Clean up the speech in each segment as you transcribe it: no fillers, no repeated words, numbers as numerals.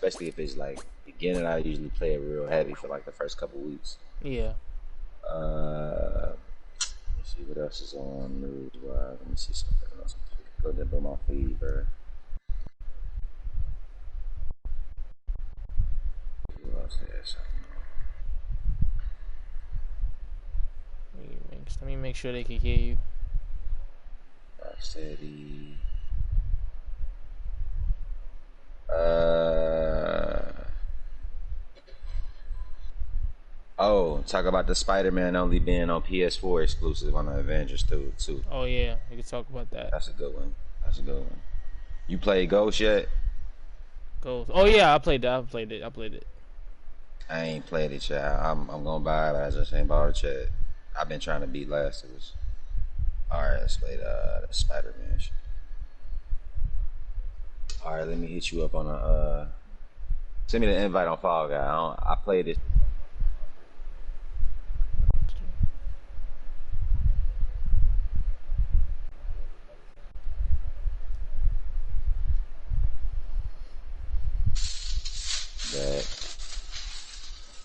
especially if it's like beginning. I usually play it real heavy for like the first couple weeks. Yeah. Let's see what else is on news wise. Let me see something else. Go there on my feed, bro. Who else has something? Let me make sure they can hear you. Rocksteady. Oh, talk about the Spider-Man only being on PS4 exclusive on the Avengers too. Oh yeah, we can talk about that. That's a good one. That's a good one. You played Ghost yet? Goes. Oh yeah, I played that. I played it. I ain't played it yet. I'm gonna buy it. I just ain't bought it yet. I've been trying to beat Last of Us. Alright, let's play the Spider-Man shit. Alright, let me hit you up on a send me the invite on Fall Guy. I played it. That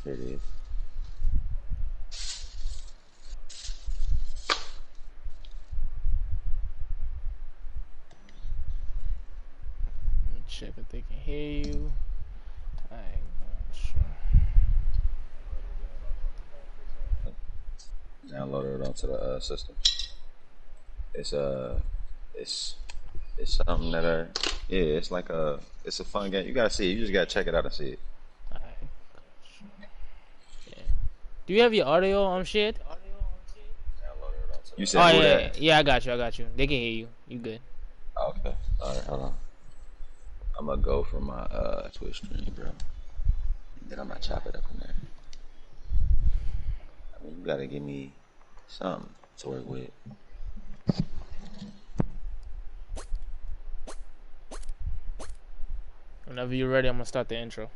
here it is. Let me check if they can hear you. I ain't sure. Downloaded it onto the system. It's it's something that yeah, it's like it's a fun game. You gotta see it. You just gotta check it out and see it. Alright. Yeah. Do you have your audio on shit? You said Oh who yeah, that? yeah. I got you. They can hear you. You good? Okay. Alright, hold on. I'm gonna go for my Twitch stream, bro. And then I'm gonna chop it up in there. I mean, you gotta give me something to work with. Whenever you're ready, I'm gonna start the intro.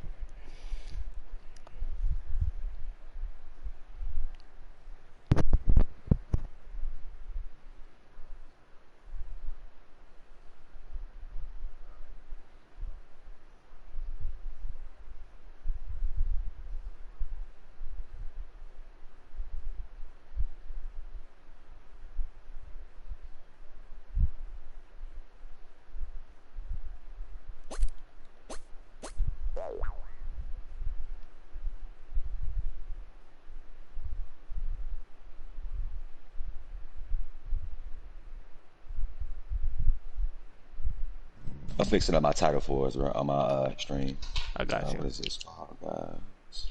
I'm fixing up my title for us on my stream. I got you. What is this called, guys?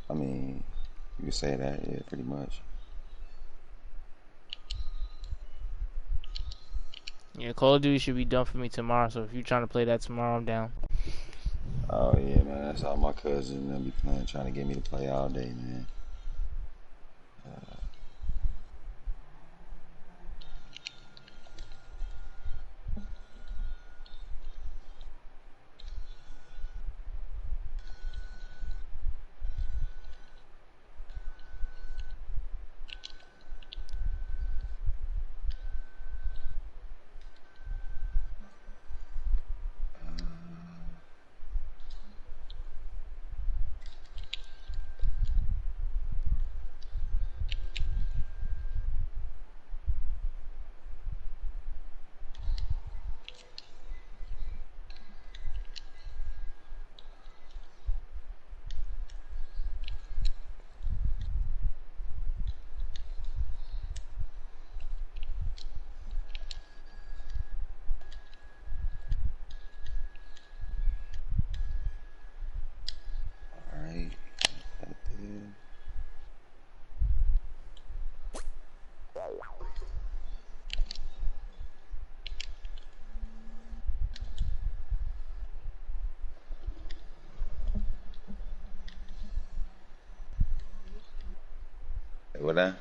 I mean, you can say that, yeah, pretty much. Yeah, Call of Duty should be done for me tomorrow. So if you're trying to play that tomorrow, I'm down. Oh yeah, man, that's all my cousin and be playing, trying to get me to play all day, man. Alright. What that?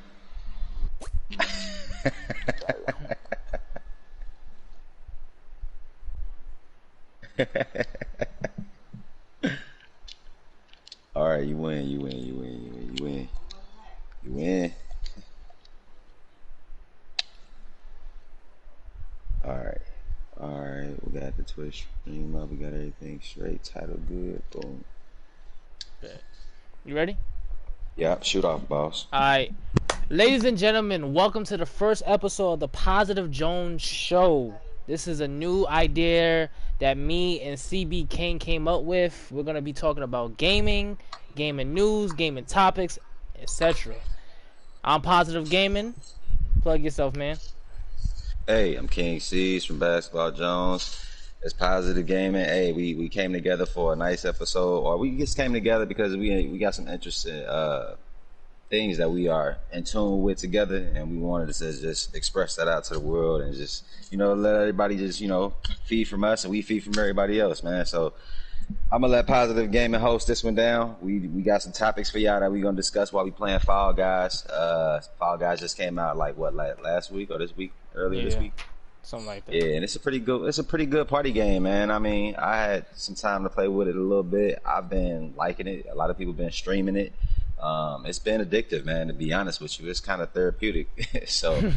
Alright, you win. You win. Alright. Alright, we got the Twitch stream up. We got everything straight. Title good. Boom. Bet. You ready? Yep, shoot off, boss. Alright. Ladies and gentlemen, welcome to the first episode of the Positive Jones Show. This is a new idea that me and CBKing came up with. We're going to be talking about gaming, gaming news, gaming topics, etc. I'm Positive Gaming. Plug yourself, man. Hey, I'm King C's from Basketball Jones. It's Positive Gaming. Hey, we came together for a nice episode, or we just came together because we got some interesting things that we are in tune with together, and we wanted to just express that out to the world and just let everybody just feed from us and we feed from everybody else, man. So I'm gonna let Positive Gaming host this one down. We got some topics for y'all that we gonna discuss while we playing Fall Guys. Fall Guys just came out like last week or this week, earlier this week, something like that. Yeah, and it's a pretty good party game, man. I mean, I had some time to play with it a little bit. I've been liking it. A lot of people been streaming it. It's been addictive, man. To be honest with you, it's kind of therapeutic. So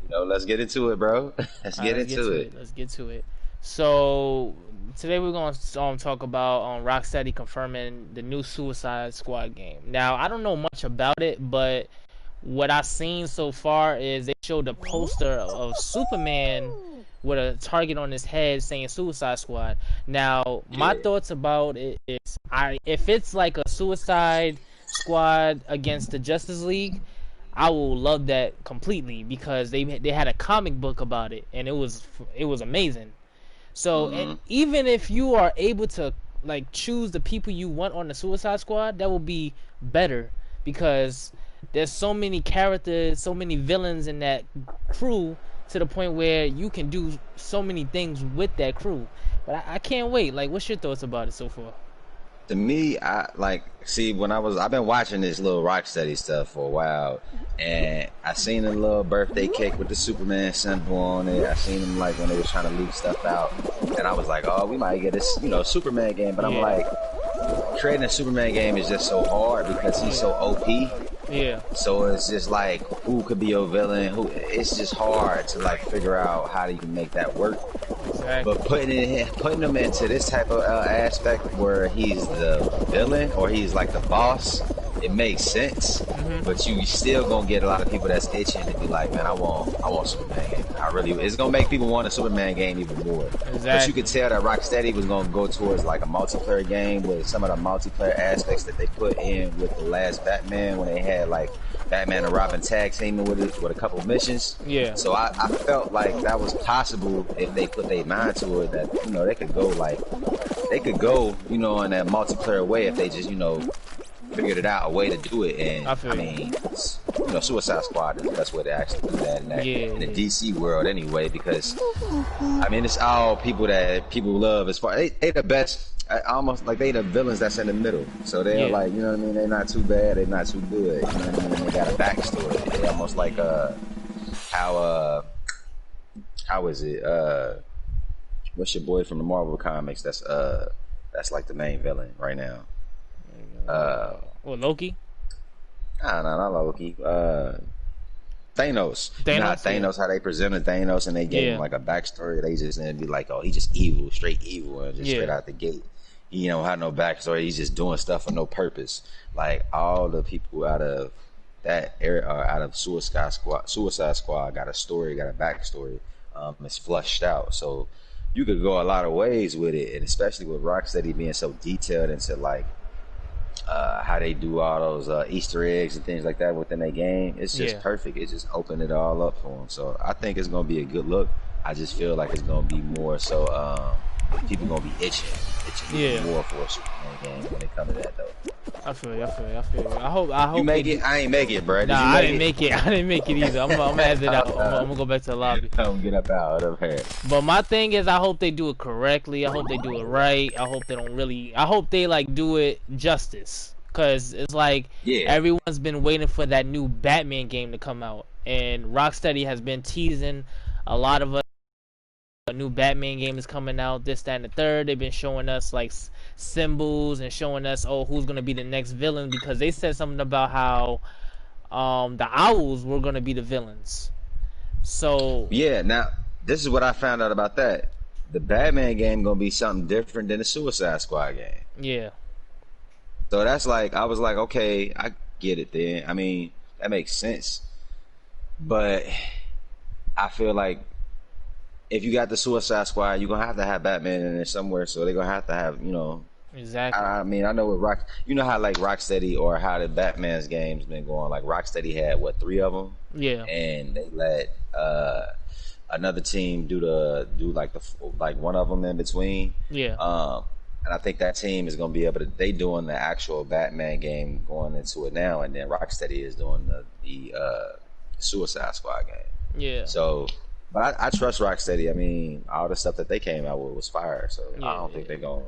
let's get into it, bro. Let's get into it. Let's get to it. So today we're going to talk about Rocksteady confirming the new Suicide Squad game. Now, I don't know much about it, but what I've seen so far is they showed a poster of Superman with a target on his head saying Suicide Squad. Now, my thoughts about it is, if it's like a Suicide Squad against the Justice League, I will love that completely because they had a comic book about it and it was amazing. So and even if you are able to like choose the people you want on the Suicide Squad, that will be better because there's so many characters, so many villains in that crew to the point where you can do so many things with that crew. But I can't wait. Like, what's your thoughts about it so far? To me, I've been watching this little Rocksteady stuff for a while, and I seen a little birthday cake with the Superman symbol on it. I seen them like when they was trying to leak stuff out, and I was like, oh, we might get this, Superman game. But I'm like, creating a Superman game is just so hard because he's so OP. Yeah. So it's just like, who could be your villain? It's just hard to like figure out how you can make that work. Exactly. But putting him into this type of aspect where he's the villain or he's like the boss, it makes sense. But you still gonna get a lot of people that's itching to be like, man, I want Superman game. It's gonna make people want a Superman game even more. Exactly. But you could tell that Rocksteady was gonna go towards like a multiplayer game with some of the multiplayer aspects that they put in with the last Batman when they had like Batman and Robin tag teaming with it with a couple missions. Yeah. So I felt like that was possible if they put their mind to it, that they could go in that multiplayer way if they just figured it out a way to do it. And I mean, Suicide Squad is the best way to actually do that in the DC world anyway, because I mean it's all people that people love as far they the best. Almost like they the villains that's in the middle, so they're like, what I mean, they're not too bad, they're not too good, what I mean, they got a backstory. They almost like how is it what's your boy from the Marvel comics that's like the main villain right now? Loki? Nah, not Loki. Thanos. Thanos, how they presented Thanos and they gave him like a backstory. They just didn't be like, oh, he's just evil, straight evil, and just straight out the gate. He don't have no backstory. He's just doing stuff for no purpose. Like all the people out of that area, out of Suicide Squad, got a story, got a backstory. It's flushed out, so you could go a lot of ways with it, and especially with Rocksteady being so detailed into like how they do all those Easter eggs and things like that within their game. It's just perfect. It just opened it all up for them. So I think it's gonna be a good look. I just feel like it's gonna be more so people gonna be itching more for a Superman game when it comes to that though. I feel you. I hope you make it. I ain't make it, bro. Nah, I didn't make it. I didn't make it either. I'm gonna exit out. I'm gonna go back to the lobby. I'm get up out of here. But my thing is, I hope they do it correctly. I hope they do it right. I hope they like do it justice. Cause it's like everyone's been waiting for that new Batman game to come out, and Rocksteady has been teasing a lot of us. A new Batman game is coming out, this, that, and the third. They've been showing us like symbols and showing us, who's gonna be the next villain, because they said something about how the Owls were gonna be the villains. So now this is what I found out about that. the Batman game gonna be something different than the Suicide Squad game. Yeah. So that's like, I was like, okay, I get it then. I mean, that makes sense. But I feel like if you got the Suicide Squad, you're gonna have to have Batman in there somewhere. So they're gonna have to have, Exactly. I mean, I know with how like Rocksteady or how the Batman's games been going. Like Rocksteady had what, 3 of them? Yeah. And they let another team do like one of them in between. Yeah. And I think that team is gonna be able to. They doing the actual Batman game going into it now, and then Rocksteady is doing the Suicide Squad game. Yeah. So, but I trust Rocksteady. I mean, all the stuff that they came out with was fire. So I don't think they're gonna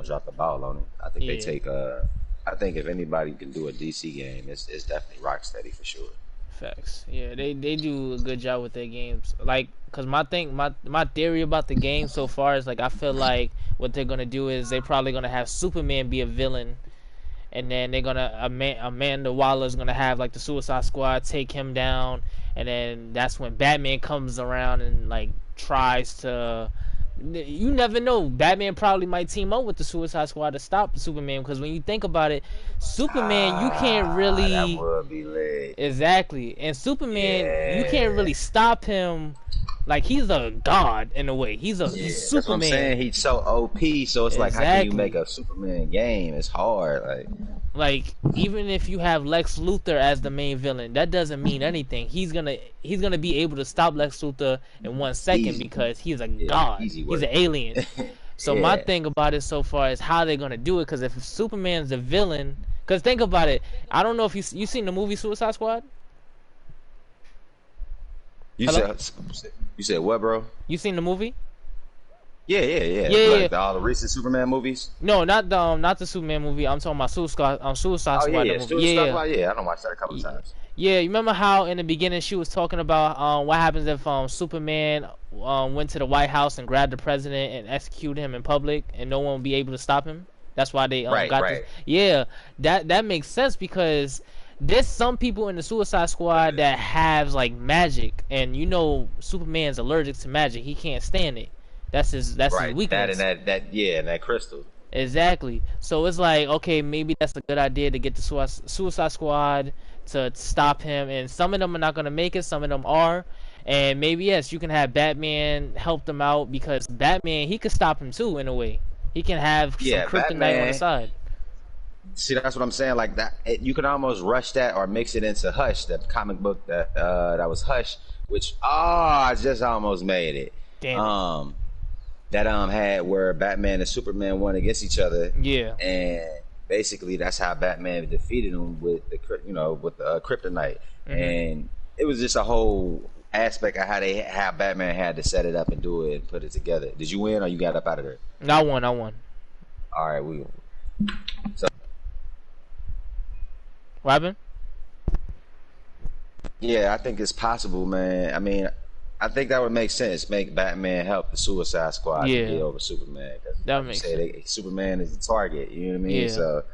drop the ball on it. I think they take. I think if anybody can do a DC game, it's definitely Rocksteady for sure. Facts. Yeah, they do a good job with their games. Like, cause my theory about the game so far is like, I feel like what they're gonna do is they're probably gonna have Superman be a villain, and then they're gonna Amanda Waller's gonna have like the Suicide Squad take him down, and then that's when Batman comes around and like tries to. You never know. Batman probably might team up with the Suicide Squad to stop Superman, because when you think about it, Superman, you can't really. That would be lit. Exactly, and Superman, you can't really stop him. Like, he's a god in a way. He's Superman. That's what I'm saying. He's so OP. So it's like, how can you make a Superman game? It's hard. Like even if you have Lex Luthor as the main villain, that doesn't mean anything. He's gonna be able to stop Lex Luthor in 1 second because he's a god. He's an alien. So my thing about it so far is how they're gonna do it. Because if Superman's a villain, because think about it. I don't know if you seen the movie Suicide Squad. You said what, bro? You seen the movie? Yeah. All the recent Superman movies. No, not the Superman movie. I'm talking about Suicide Squad. Yeah. I don't watch that a couple times. Yeah, you remember how in the beginning she was talking about what happens if Superman went to the White House and grabbed the president and executed him in public, and no one would be able to stop him. That's why they got this. Yeah, that makes sense, because there's some people in the Suicide Squad that have like magic, and Superman's allergic to magic. He can't stand it. That's his weakness. That crystal. Exactly. So it's like, okay, maybe that's a good idea to get the Suicide Squad to stop him. And some of them are not going to make it. Some of them are. And maybe, yes, you can have Batman help them out, because Batman, he could stop him too, in a way. He can have some kryptonite on the side. See, that's what I'm saying. Like that, you can almost rush that or mix it into Hush, that comic book that was Hush, which I just almost made it. Damn. That had where Batman and Superman won against each other. Yeah. And basically that's how Batman defeated him with the kryptonite. Mm-hmm. And it was just a whole aspect of how Batman had to set it up and do it and put it together. Did you win or you got up out of there? I won. All right, so what happened? Yeah, I think it's possible, man. I mean, I think that would make sense. Make Batman help the Suicide Squad to get over Superman. That makes sense. Superman is the target. You know what I mean? Yeah. So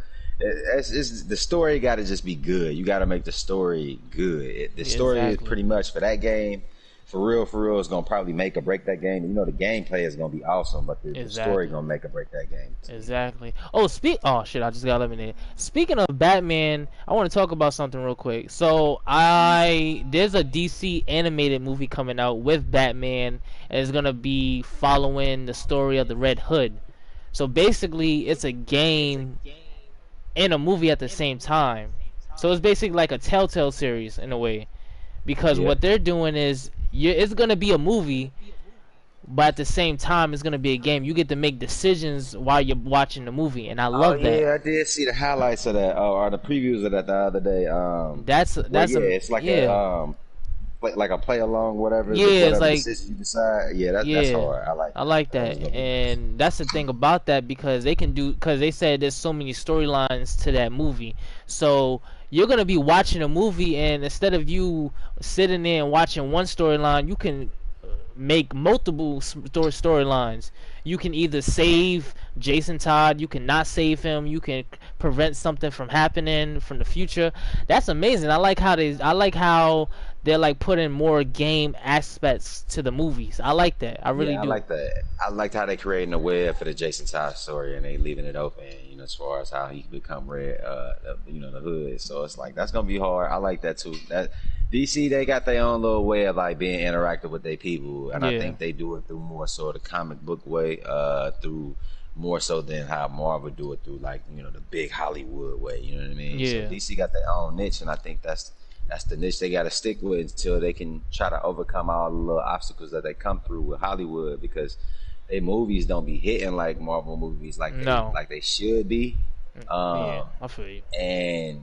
it's the story got to just be good. You got to make the story good. The story is pretty much for that game. For real, is gonna probably make or break that game. The gameplay is gonna be awesome, but the story gonna make or break that game. Exactly. Oh shit! I just got eliminated. Speaking of Batman, I want to talk about something real quick. So there's a DC animated movie coming out with Batman, and it's gonna be following the story of the Red Hood. So basically, it's a game and a movie at the same time. So it's basically like a Telltale series in a way, because what they're doing is, it's gonna be a movie, but at the same time, it's gonna be a game. You get to make decisions while you're watching the movie, and I love that. Yeah, I did see the highlights of that, or the previews of that the other day. It's like a play along, whatever. Yeah, it's like decision you decide. Yeah, that's hard. I like that, and that's the thing about that, because they said there's so many storylines to that movie, so you're going to be watching a movie, and instead of you sitting there and watching one storyline, you can make multiple storylines. You can either save Jason Todd, you can not save him, you can prevent something from happening from the future. That's amazing. I like how they're like putting more game aspects to the movies. I like that. I really Yeah, I do. like that. I liked how they creating a web for the Jason Todd story, and they leaving it open. You know, as far as how he can become red, the hood. So it's like that's gonna be hard. I like that too. That DC, they got their own little way of like being interactive with their people, and I Yeah. think they do it through more so the comic book way, through more so than how Marvel do it through like the big Hollywood way. You know what I mean? So Yeah. DC got their own niche, and I think that's the niche they got to stick with until they can try to overcome all the little obstacles that they come through with Hollywood, because they movies don't be hitting like Marvel movies No. like they should be. Yeah, Um, I feel you. and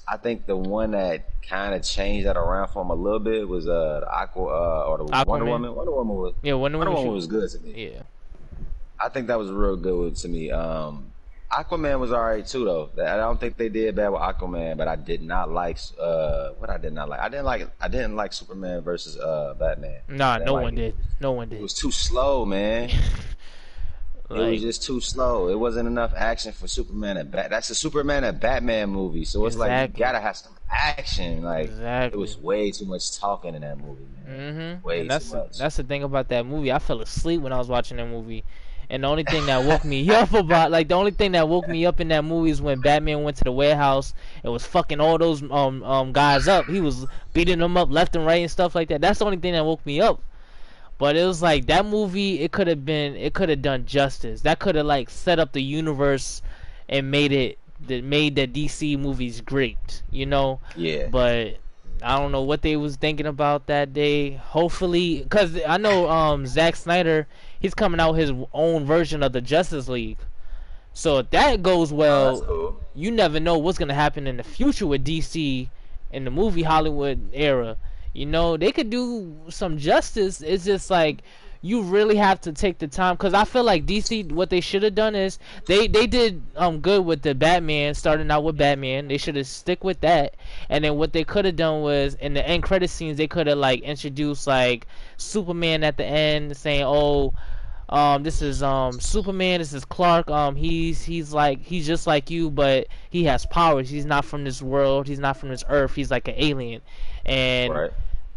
I think the one that kind of changed that around for him a little bit was the Aqua or the Wonder Aquaman. Woman. Yeah, Wonder Wonder Woman. Woman was good to me. Yeah. I think that was real good to me. Aquaman was alright too, though. I don't think they did bad with Aquaman, but I did not like what I did not like. I didn't like Superman versus Batman. Nah, I didn't no like one it. did. No one It did. was too slow, man. It was Like, just too slow. It wasn't enough action for Superman and That's a Superman and Batman movie, so it's like you exactly. gotta have some action. Like it Exactly. was way too much talking in that movie, man. Way And too much. that's the thing about that movie. I fell asleep when I was watching that movie. And the only thing that woke me up about, like, the only thing that woke me up in that movie is when Batman went to the warehouse and was fucking all those guys up. He was beating them up left and right and stuff like that. That's the only thing that woke me up. But it was like that movie. It could have done justice. That could have like set up the universe and made the DC movies great. Yeah. But I don't know what they was thinking about that day. Hopefully, because I know Zack Snyder, he's coming out with his own version of the Justice League. So if that goes Oh, that's well, cool. you never know what's gonna happen in the future with DC in the movie Hollywood era. They could do some justice. It's just like you really have to take the time, because I feel like DC, what they should have done is they did good with the Batman, starting out with Batman. They should have stick with that, and then what they could have done was in the end credit scenes they could have like introduced like Superman at the end, saying, "Oh, this is Superman. This is Clark. He's just like you, but he has powers. He's not from this world. He's not from this Earth. He's like an alien, and Right.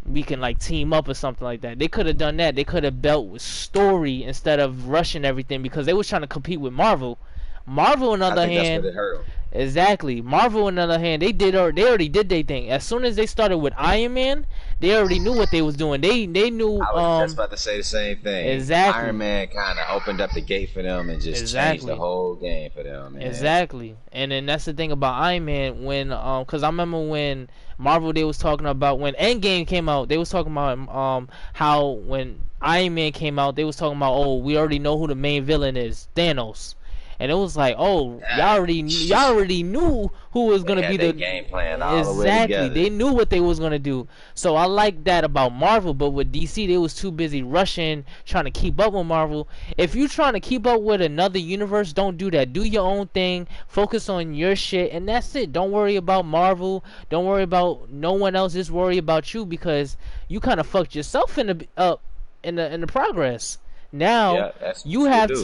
we can like team up or something like that." They could have done that. They could have built with story instead of rushing everything, because they was trying to compete with Marvel. Marvel, on the I other think that's what hand, it hurt him. exactly. Marvel, on the other hand, they already did their thing. As soon as they started with Iron Man, they already knew what they was doing. They knew I was just about to say the same thing. exactly. Iron Man kind of opened up the gate for them and just changed the whole game for them, man. Exactly. And then that's the thing about Iron Man, when cuz I remember when Marvel, they was talking about when Endgame came out, they was talking about how when Iron Man came out, they was talking about, "Oh, we already know who the main villain is, Thanos." And it was like, "Oh, y'all already knew who was They gonna had be their the..." game plan all the way Exactly. together. They knew what they was gonna do. So I like that about Marvel, but with DC, they was too busy rushing, trying to keep up with Marvel. If you trying to keep up with another universe, don't do that. Do your own thing. Focus on your shit, and that's it. Don't worry about Marvel. Don't worry about no one else. Just worry about you, because you kind of fucked yourself in the progress. Now Yeah, that's you what have do.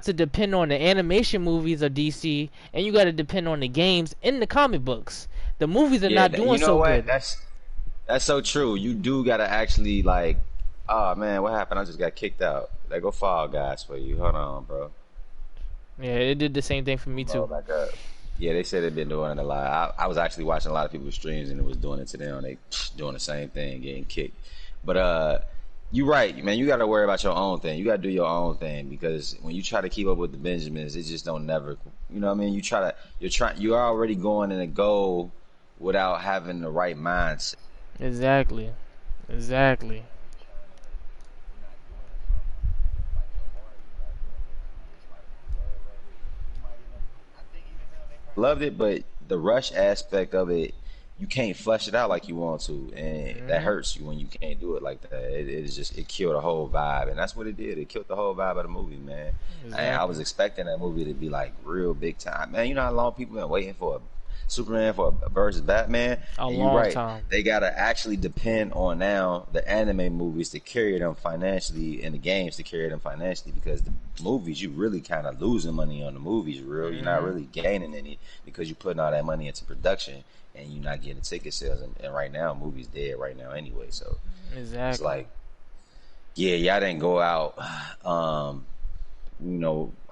to depend on the animation movies of DC, and you got to depend on the games in the comic books. The movies are Yeah, not doing you know so what? good. That's so true. You do gotta actually like, oh man, what happened? I just got kicked out. They go Fall Guys for you. Hold on, bro. Yeah, it did the same thing for me Roll too. back up. Yeah, they said they've been doing it a lot. I was actually watching a lot of people's streams and it was doing it to them. They doing the same thing, getting kicked. But you right, man. You got to worry about your own thing. You got to do your own thing, because when you try to keep up with the Benjamins, it just don't never. You know what I mean? You're already going in a goal without having the right mindset. Exactly. Exactly. Loved it, but the rush aspect of it, you can't flesh it out like you want to, and that Mhm. hurts you when you can't do it like that. It killed the whole vibe, and that's what it did. It killed the whole vibe of the movie, man. And I Exactly. was expecting that movie to be like real big time, man. You know how long people been waiting for Superman for versus Batman. A And you're long right, time. they gotta actually depend on now the anime movies to carry them financially and the games to carry them financially, because the movies you really kind of losing money on the movies. Real, you're not really gaining any because you're putting all that money into production and you're not getting ticket sales. And right now, movies dead right now anyway. So it's Exactly. like, yeah, y'all didn't go out. I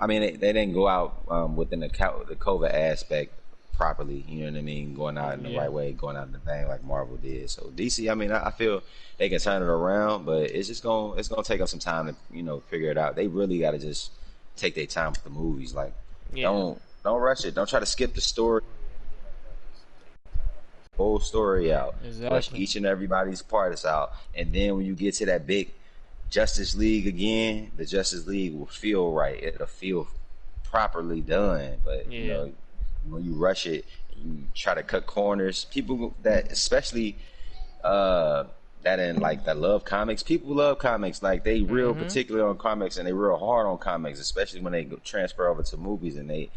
mean, they didn't go out within the COVID aspect properly. You know what I mean? Going out in the right way, going out in the bang like Marvel did. So DC, I mean, I feel they can turn it around, but it's gonna take them some time to figure it out. They really got to just take their time with the movies. Like, don't rush it. Don't try to skip the story. Whole story out. Flesh each and everybody's parts out, and then when you get to that big Justice League again, the Justice League will feel right. It'll feel properly done. But when you rush it, you try to cut corners. People that, especially that in like that love comics, people love comics. Like they real particular on comics, and they real hard on comics, especially when they transfer over to movies. And the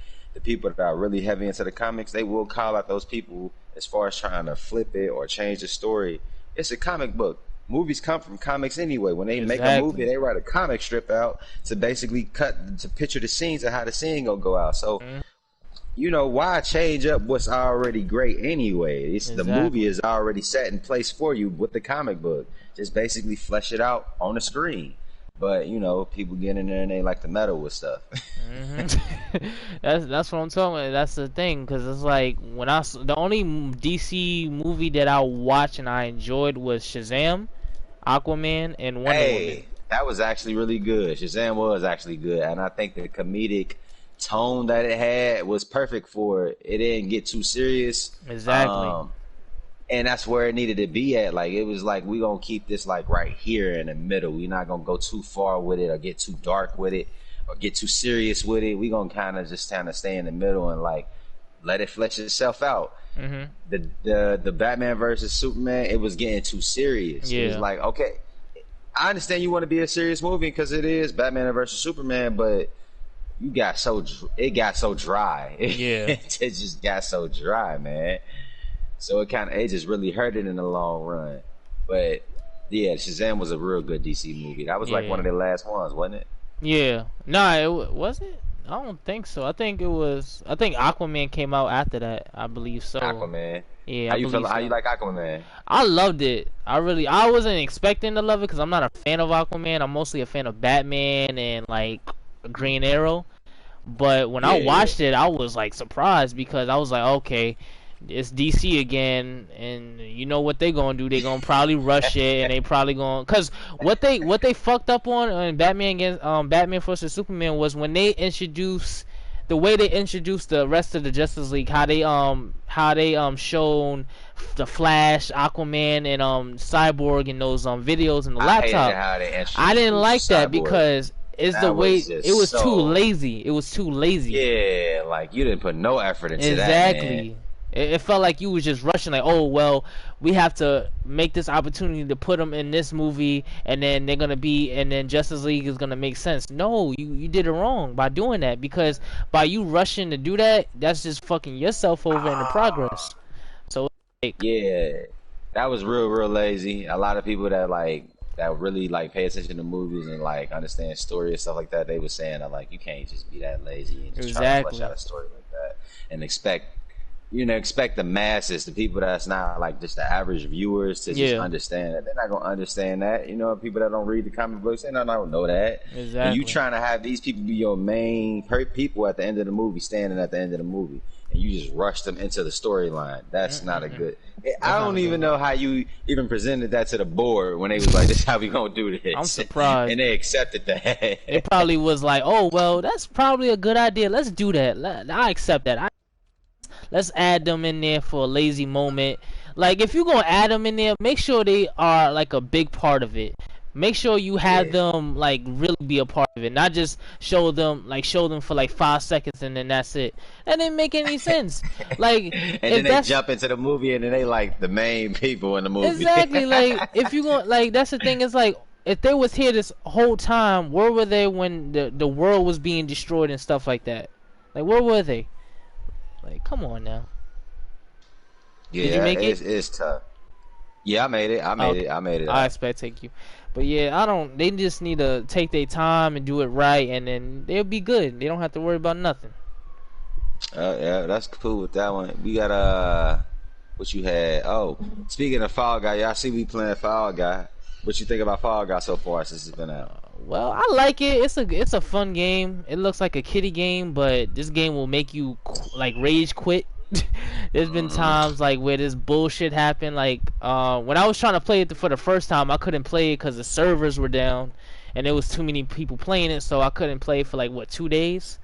people that are really heavy into the comics, they will call out those people as far as trying to flip it or change the story. It's a comic book. Movies come from comics anyway. When they make a movie, they write a comic strip out to basically to picture the scenes of how the scene gonna go out. So, why change up what's already great anyway? The movie is already set in place for you with the comic book. Just basically flesh it out on the screen. But people get in there and they like to meddle with stuff. That's what I'm talking about. That's the thing, because it's like when the only DC movie that I watched and I enjoyed was Shazam, Aquaman, and Wonder Woman. That was actually really good. Shazam was actually good, and I think the comedic tone that it had was perfect for it. It didn't get too serious. Exactly. And that's where it needed to be at. Like, it was like, we gonna keep this like right here in the middle. We're not gonna go too far with it or get too dark with it or get too serious with it. We gonna kind of stay in the middle and like let it flesh itself out. The Batman versus Superman, it was getting too serious. It was like, okay, I understand you want to be a serious movie because it is Batman versus Superman, but it got so dry. It just got so dry, man. So it just really hurt it in the long run. But yeah, Shazam was a real good DC movie. That was like one of their last ones, wasn't it? Yeah. Nah, was it? I don't think so. I think Aquaman came out after that. I believe so. Aquaman. Yeah. How you like Aquaman? I loved it. I wasn't expecting to love it because I'm not a fan of Aquaman. I'm mostly a fan of Batman and like Green Arrow. But when I watched it, I was like surprised because I was like, okay, it's DC again, and you know what they gonna do? They gonna probably rush it, and they probably gonna, cause what they fucked up on Batman vs Superman was when they introduced the way they introduced the rest of the Justice League, how they shown the Flash, Aquaman, and Cyborg in those videos in the laptop. I didn't like that because it's the way it was too lazy. It was too lazy. Yeah, like you didn't put no effort into that. Exactly. It felt like you was just rushing, like, oh, well, we have to make this opportunity to put them in this movie, and then and then Justice League is gonna make sense. No, you did it wrong by doing that, because by you rushing to do that, that's just fucking yourself over in the progress. So, like, yeah, that was real lazy. A lot of people that really like pay attention to movies and like understand story and stuff like that, they were saying that like you can't just be that lazy and just try to flesh out a story like that and expect the masses, the people that's not like just the average viewers to just understand that. They're not gonna understand that. People that don't read the comic books, they don't know that. Exactly. And you trying to have these people be your main people at the end of the movie, standing at the end of the movie, and you just rush them into the storyline. That's not a good. I don't even know how you even presented that to the board when they was like, "This is how we gonna do this." I'm surprised, and they accepted that. It probably was like, "Oh well, that's probably a good idea. Let's do that. I accept that. Let's add them in there for a lazy moment." Like, if you're gonna add them in there, make sure they are like a big part of it. Make sure you have them like really be a part of it, not just show them for like 5 seconds and then that's it. That didn't make any sense. Like, and then they jump into the movie and then they like the main people in the movie. Exactly. Like, if you go, like, that's the thing. It's like, if they was here this whole time, where were they when the world was being destroyed and stuff like that? Like, where were they? Like, come on now. Did you Yeah, make it? it's tough. Yeah, I made it. Okay. I made it I out. expect take you. But yeah, I don't. They just need to take their time and do it right, and then they'll be good. They don't have to worry about nothing. Yeah, that's cool with that one. We got what you had? Oh, speaking of Fall Guy, y'all see we playing Fall Guy. What you think about Fall Guy so far since it's been out? Well, I like it. It's a fun game. It looks like a kiddie game, but this game will make you like rage quit. There's been Mm-hmm. times like where this bullshit happened. Like when I was trying to play it for the first time, I couldn't play it because the servers were down, and there was too many people playing it, so I couldn't play it for like what 2 days.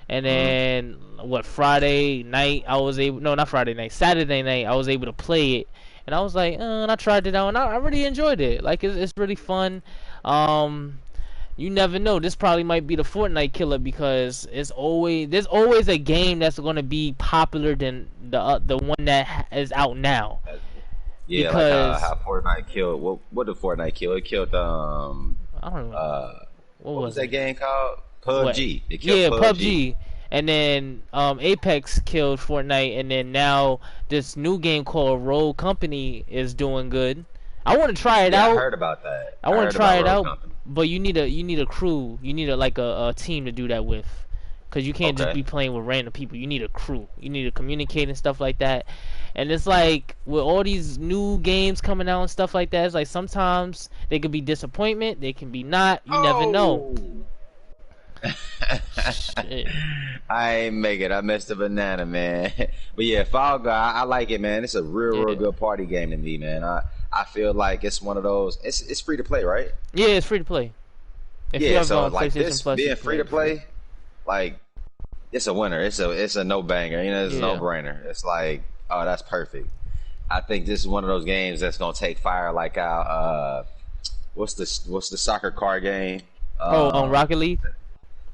And Mm-hmm. then what Friday night I was able no not Friday night Saturday night I was able to play it, and I was like and I tried it out, and I really enjoyed it. Like it's really fun. Um, you never know. This probably might be the Fortnite killer because there's always a game that's going to be popular than the one that is out now. Yeah, like Because how Fortnite killed. What did Fortnite kill? It killed I don't know uh what what was was that it. game called? What? PUBG. It killed Yeah, PUBG. PUBG. And then Apex killed Fortnite, and then now this new game called Rogue Company is doing good. I want to try it Yeah, I out. heard about that. I I want heard to try about it Road out, Company. but you need a crew. You need a team to do that with, because you can't just Okay. be playing with random people. You need a crew. You need to communicate and stuff like that. And it's like with all these new games coming out and stuff like that, it's like sometimes they could be disappointment. They can be not. You never know. Oh. Shit. I ain't make it. I missed a banana, man. But yeah, Fall Guy, I like it, man. It's a real Yeah. good party game to me, man. I feel like it's one of those. It's free to play, right? Yeah, it's free to play. If you Yeah. have So like PlayStation this Plus, you being can free play to it free. play, like it's a winner. It's a no banger. You know, it's a no Yeah. brainer. It's like, oh, that's perfect. I think this is one of those games that's gonna take fire, like our what's the soccer car game? Oh, on Um, Rocket League.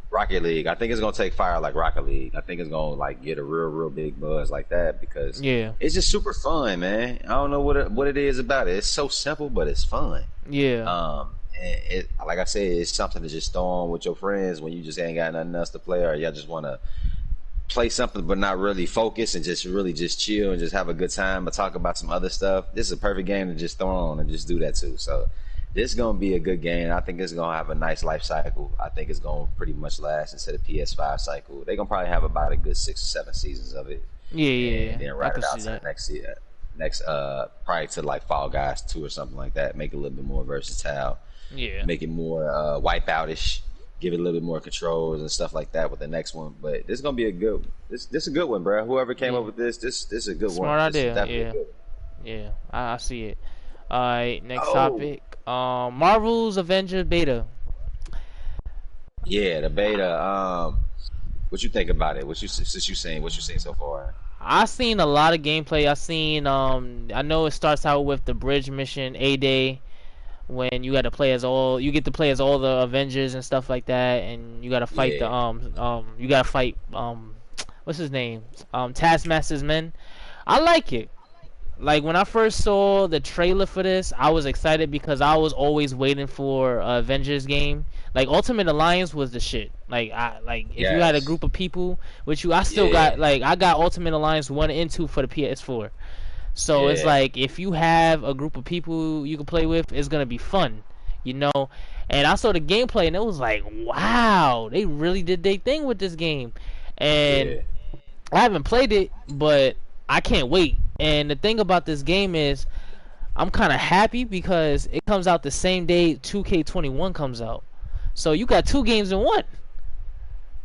Rocket League. I think it's gonna take fire like Rocket League. I think it's gonna like get a real big buzz like that because Yeah. it's just super fun, man. I don't know what it is about it. It's so simple, but it's fun. Yeah. And it like I said, it's something to just throw on with your friends when you just ain't got nothing else to play, or y'all just want to play something but not really focus and just really just chill and just have a good time but talk about some other stuff. This is a perfect game to just throw on and just do that too. So this is gonna be a good game. I think it's gonna have a nice life cycle. I think it's gonna pretty much last instead of PS5 cycle. They're gonna probably have about a good 6 or 7 seasons of it, Yeah. Yeah. and then I write can it see out to the that. next year. Next, probably to like Fall Guys 2 or something like that. Make it a little bit more versatile, Yeah. make it more wipeoutish, give it a little bit more controls and stuff like that with the next one. But this is gonna be a good. This is a good one, bro. Whoever came Yeah. up with this is a good one. Smart This is idea. definitely a Yeah. good Yeah. I see it. Alright, one. next Oh, topic. Marvel's Avengers beta. yeah, the beta. What you think about it? What you seen so far? I seen a lot of gameplay. I know it starts out with the bridge mission A Day, when you get to play as all the Avengers and stuff like that, and you gotta fight Yeah, you gotta fight what's his name, Taskmaster's men. I like it. Like when I first saw the trailer for this, I was excited because I was always waiting for a Avengers game. Like Ultimate Alliance was the shit. Like if you had a yes, group of people with you, I still yeah, got I got Ultimate Alliance 1 and 2 for the PS4. So it's yeah, like if you have a group of people you can play with, it's gonna be fun, you know. And I saw the gameplay and it was like, wow, they really did their thing with this game. And yeah, I haven't played it, but I can't wait. And the thing about this game is, I'm kind of happy because it comes out the same day 2K21 comes out. So you got two games in one.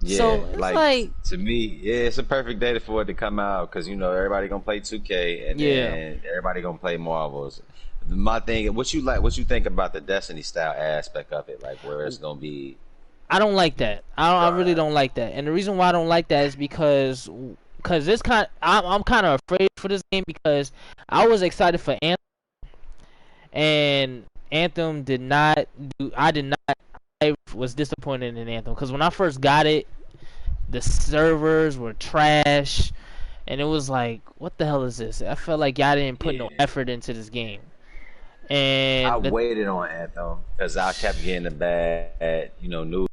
yeah. So it's Like like, to me, yeah, it's a perfect day for it to come out because you know everybody gonna play 2K and yeah, then everybody gonna play Marvels. My thing, what you think about the Destiny style aspect of it, like where it's gonna be. I don't like that. I really don't like that. And the reason why I don't like that is because this I'm kind of afraid for this game because I was excited for Anthem, and Anthem did not do. I did not. I was disappointed in Anthem because when I first got it, the servers were trash, and it was like, what the hell is this? I felt like y'all didn't put no Yeah. effort into this game, I and waited on Anthem because I kept getting the bad, news.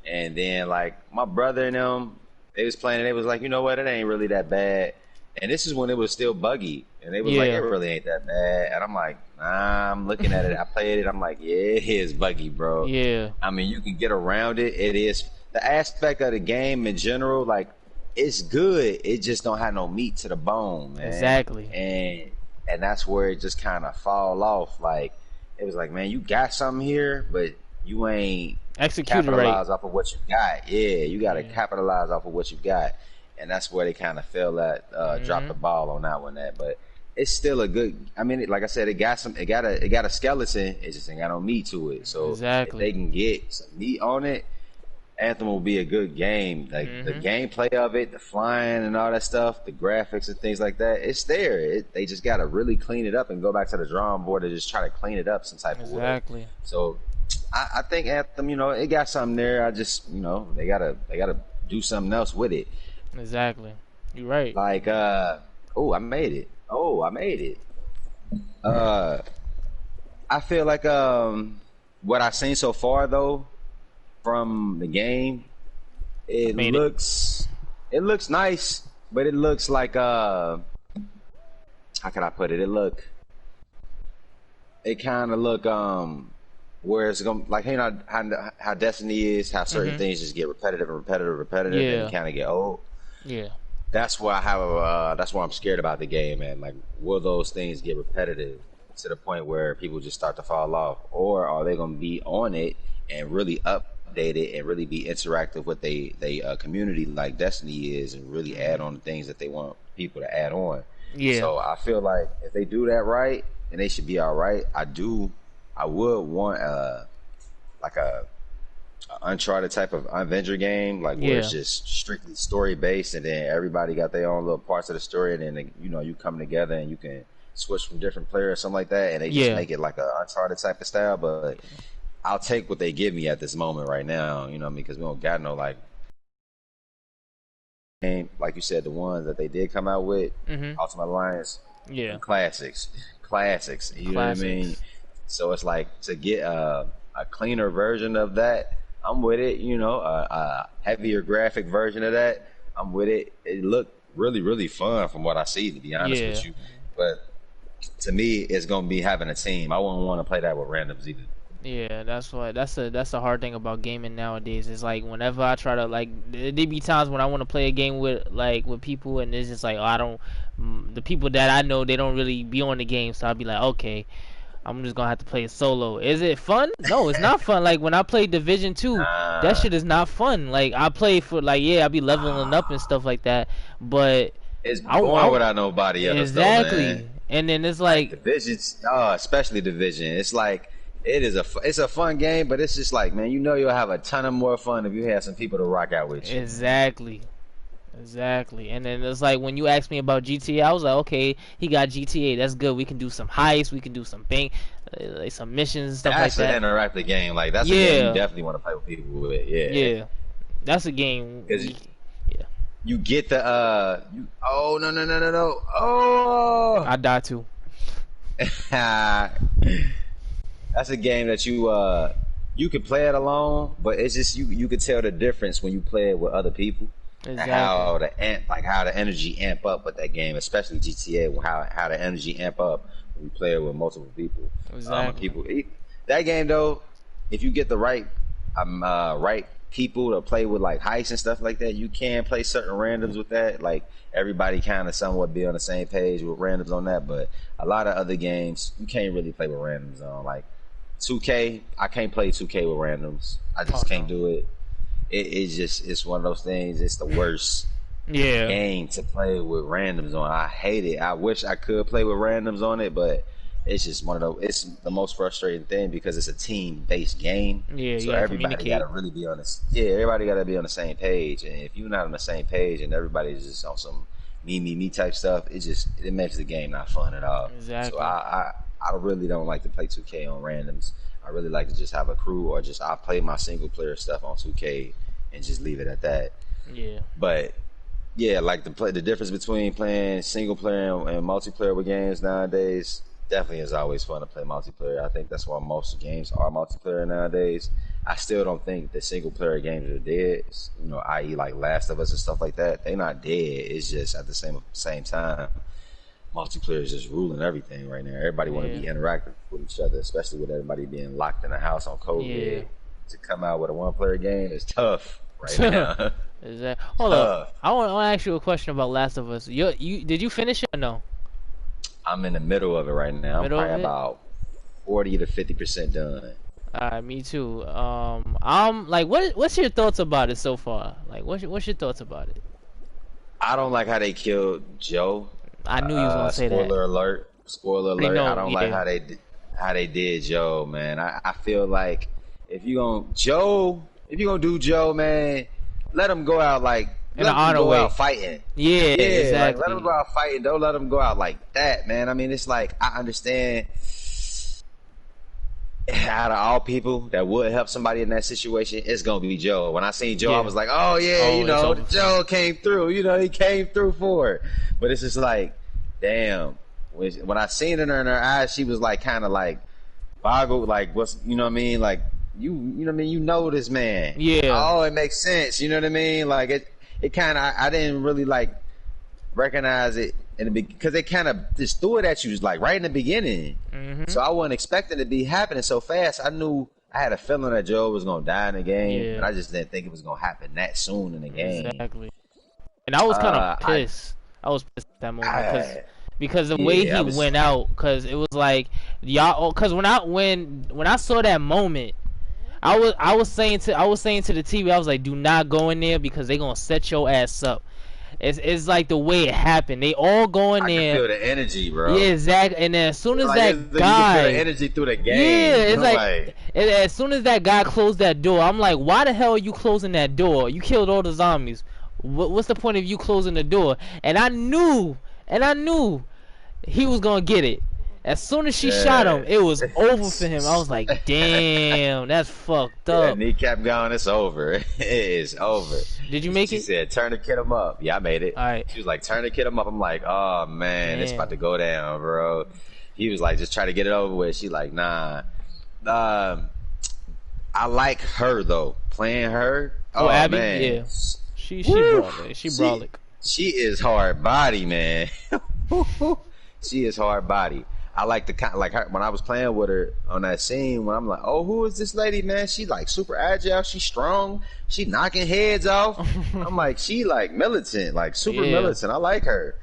And then like my brother and them, They was playing and they was like, you know what, it ain't really that bad. And this is when it was still buggy. And they was like, it Yeah. really ain't that bad. And I'm like, nah, I'm looking at it. I played it. I'm like, yeah, it is buggy, bro. Yeah. I mean, you can get around it. It is the aspect of the game in general, like it's good. It just don't have no meat to the bone, man. Exactly. And that's where it just kind of fall off. Like it was like, man, you got something here, but you ain't Executed right. capitalize off of what you got. Yeah, you got to Yeah. capitalize off of what you got, and that's where they kind of fell at, dropped the Mm-hmm. ball on that one. But it's still a good. I mean, like I said, it got some. It got a skeleton. It just ain't got no meat to it. So if they Exactly. can get some meat on it, Anthem will be a good game. Like the Mm-hmm. gameplay of it, the flying and all that stuff, the graphics and things like that, it's there. They just got to really clean it up and go back to the drawing board and just try to clean it up some type of way. Exactly. So I think Anthem, it got something there. I just, they gotta do something else with it. Exactly. You're right. Like, oh, I made it. Oh, I made it. Uh, I feel like what I've seen so far though from the game, it Made it. looks nice, but it looks like how can I put it? It kind of look where it's going like how Destiny is, how certain Mm-hmm. things just get repetitive and repetitive and repetitive, and you Yeah. kind of get old. Yeah. That's why I have that's why I'm scared about the game, man. Like, will those things get repetitive to the point where people just start to fall off, or are they going to be on it and really update it and really be interactive with they community like Destiny is, and really add on the things that they want people to add on? Yeah. So I feel like if they do that right, then they should be all right. I would want like a Uncharted type of Avenger game, like where Yeah. it's just strictly story based, and then everybody got their own little parts of the story, and then you come together and you can switch from different players, something like that, and they just Yeah. make it like a Uncharted type of style. But I'll take what they give me at this moment right now, because we don't got no like game, like you said, the ones that they did come out with, Mm-hmm. Ultimate Alliance, Yeah. classics. You know what I mean? Classics. So it's like to get a cleaner version of that, I'm with it. A heavier graphic version of that, I'm with it. It looked really, really fun from what I see, to be honest Yeah. with you. But to me, it's gonna be having a team. I wouldn't want to play that with randoms either. Yeah, that's a hard thing about gaming nowadays. It's like whenever I try to like, there be times when I want to play a game with people, and it's just like, oh, I don't. The people that I know, they don't really be on the game, so I'll be like, okay, I'm just gonna have to play it solo. Is it fun? No, it's not fun. Like when I play Division 2, that Nah, shit is not fun. Like I play for like, yeah, I be leveling up and stuff like that, but it's I boring without nobody else though, exactly. man. And then it's Like like divisions, especially division. It's like it's a fun game, but it's just like, man, you'll have a ton of more fun if you have some people to rock out with you. exactly. Exactly. And then it's like when you asked me about GTA, I was like, okay, he got GTA. That's good. We can do some heists. We can do some bank, like some missions and stuff like That's an that. interactive game. Like that's a game you Yeah. definitely want to play with people with. Yeah, Yeah. That's a game. because Yeah. you get the oh no. Oh, I die too. that's a game that you can play it alone, but it's just you could tell the difference when you play it with other people. And Exactly. how the energy amp up with that game, especially GTA, how the energy amp up when you play it with multiple people. Exactly. That game though, if you get the right people to play with like heists and stuff like that, you can play certain randoms with that. Like everybody kind of somewhat be on the same page with randoms on that, but a lot of other games you can't really play with randoms on. Like 2K, I can't play 2K with randoms. I Oh just can't no. do it. It's one of those things. It's the worst Yeah. game to play with randoms on. I hate it. I wish I could play with randoms on it, but it's just one of those. It's the most frustrating thing because it's a team-based game, Yeah. You so gotta everybody got to communicate. really be on this. Yeah, everybody got to be on the same page. And if you're not on the same page and everybody's just on some me type stuff, it makes the game not fun at all. So Exactly. I really don't like to play 2K on randoms. I really like to just have a crew, or just I play my single player stuff on 2K and just leave it at that. Yeah. But yeah, like the difference between playing single player and multiplayer with games nowadays, definitely is always fun to play multiplayer. I think that's why most games are multiplayer nowadays. I still don't think the single player games are dead. You know, i.e., like Last of Us and stuff like that. They're not dead. It's just at the same time, multiplayer is just ruling everything right now. Everybody want to be interactive with each other, especially with everybody being locked in the house on COVID. Yeah. To come out with a one-player game is tough right now. Is that? Hold up. I want to ask you a question about Last of Us. You did you finish it or no? I'm in the middle of it right now. I'm probably about 40 to 50% done. Me too. I'm like, what's your thoughts about it so far? Like, what's your thoughts about it? I don't like how they killed Joe. I knew you was gonna say that. Spoiler alert! Spoiler alert! I don't like how they did Joe, man. I feel like if you gonna do Joe, man, let him go out like in an honor way, out fighting. Yeah, exactly. Like, let him go out fighting. Don't let him go out like that, man. I mean, it's like I understand. Out of all people that would help somebody in that situation, it's gonna be Joe. When I seen Joe, I was like, oh yeah, you know, Joe came through. You know, he came through for it. But it's just like, damn. When I seen it in her eyes, she was like, kind of like boggled, like, what's, you know what I mean? Like, you know what I mean? You know this man. Yeah. Oh, it makes sense. You know what I mean? Like it kind of, I didn't really like recognize it because they kind of just threw it at you like right in the beginning. So I wasn't expecting it to be happening so fast. I had a feeling that Joe was gonna die in the game, but I just didn't think it was gonna happen that soon in the game. Exactly. And I was kind of pissed. I was pissed at that moment because the way he went out, because it was like y'all. Because when I saw that moment, I was saying to the TV, I was like, do not go in there because they gonna set your ass up. It's like the way it happened. They all go in there. I can feel the energy, bro. Yeah, exactly. And then as soon as that guy, you can feel the energy through the game. Yeah, it's like as soon as that guy closed that door, I'm like, why the hell are you closing that door? You killed all the zombies. What's the point of you closing the door? And I knew he was gonna get it. As soon as she shot him, it was over for him. I was like, damn, that's fucked up. And he kept going, it's over. It is over. Did you make it? She said, tourniquet him up. Yeah, I made it. All right. She was like, tourniquet him up. I'm like, oh, man, it's about to go down, bro. He was like, just try to get it over with. She like, nah. I like her, though. Playing her. Oh, Abby? Man. Yeah. She brought it. She brought it. She is hard body, man. She is hard body. I like the kind, like her, when I was playing with her on that scene, when I'm like, oh, who is this lady, man? She like super agile, she strong, she knocking heads off. I'm like, she like militant, like super militant. I like her.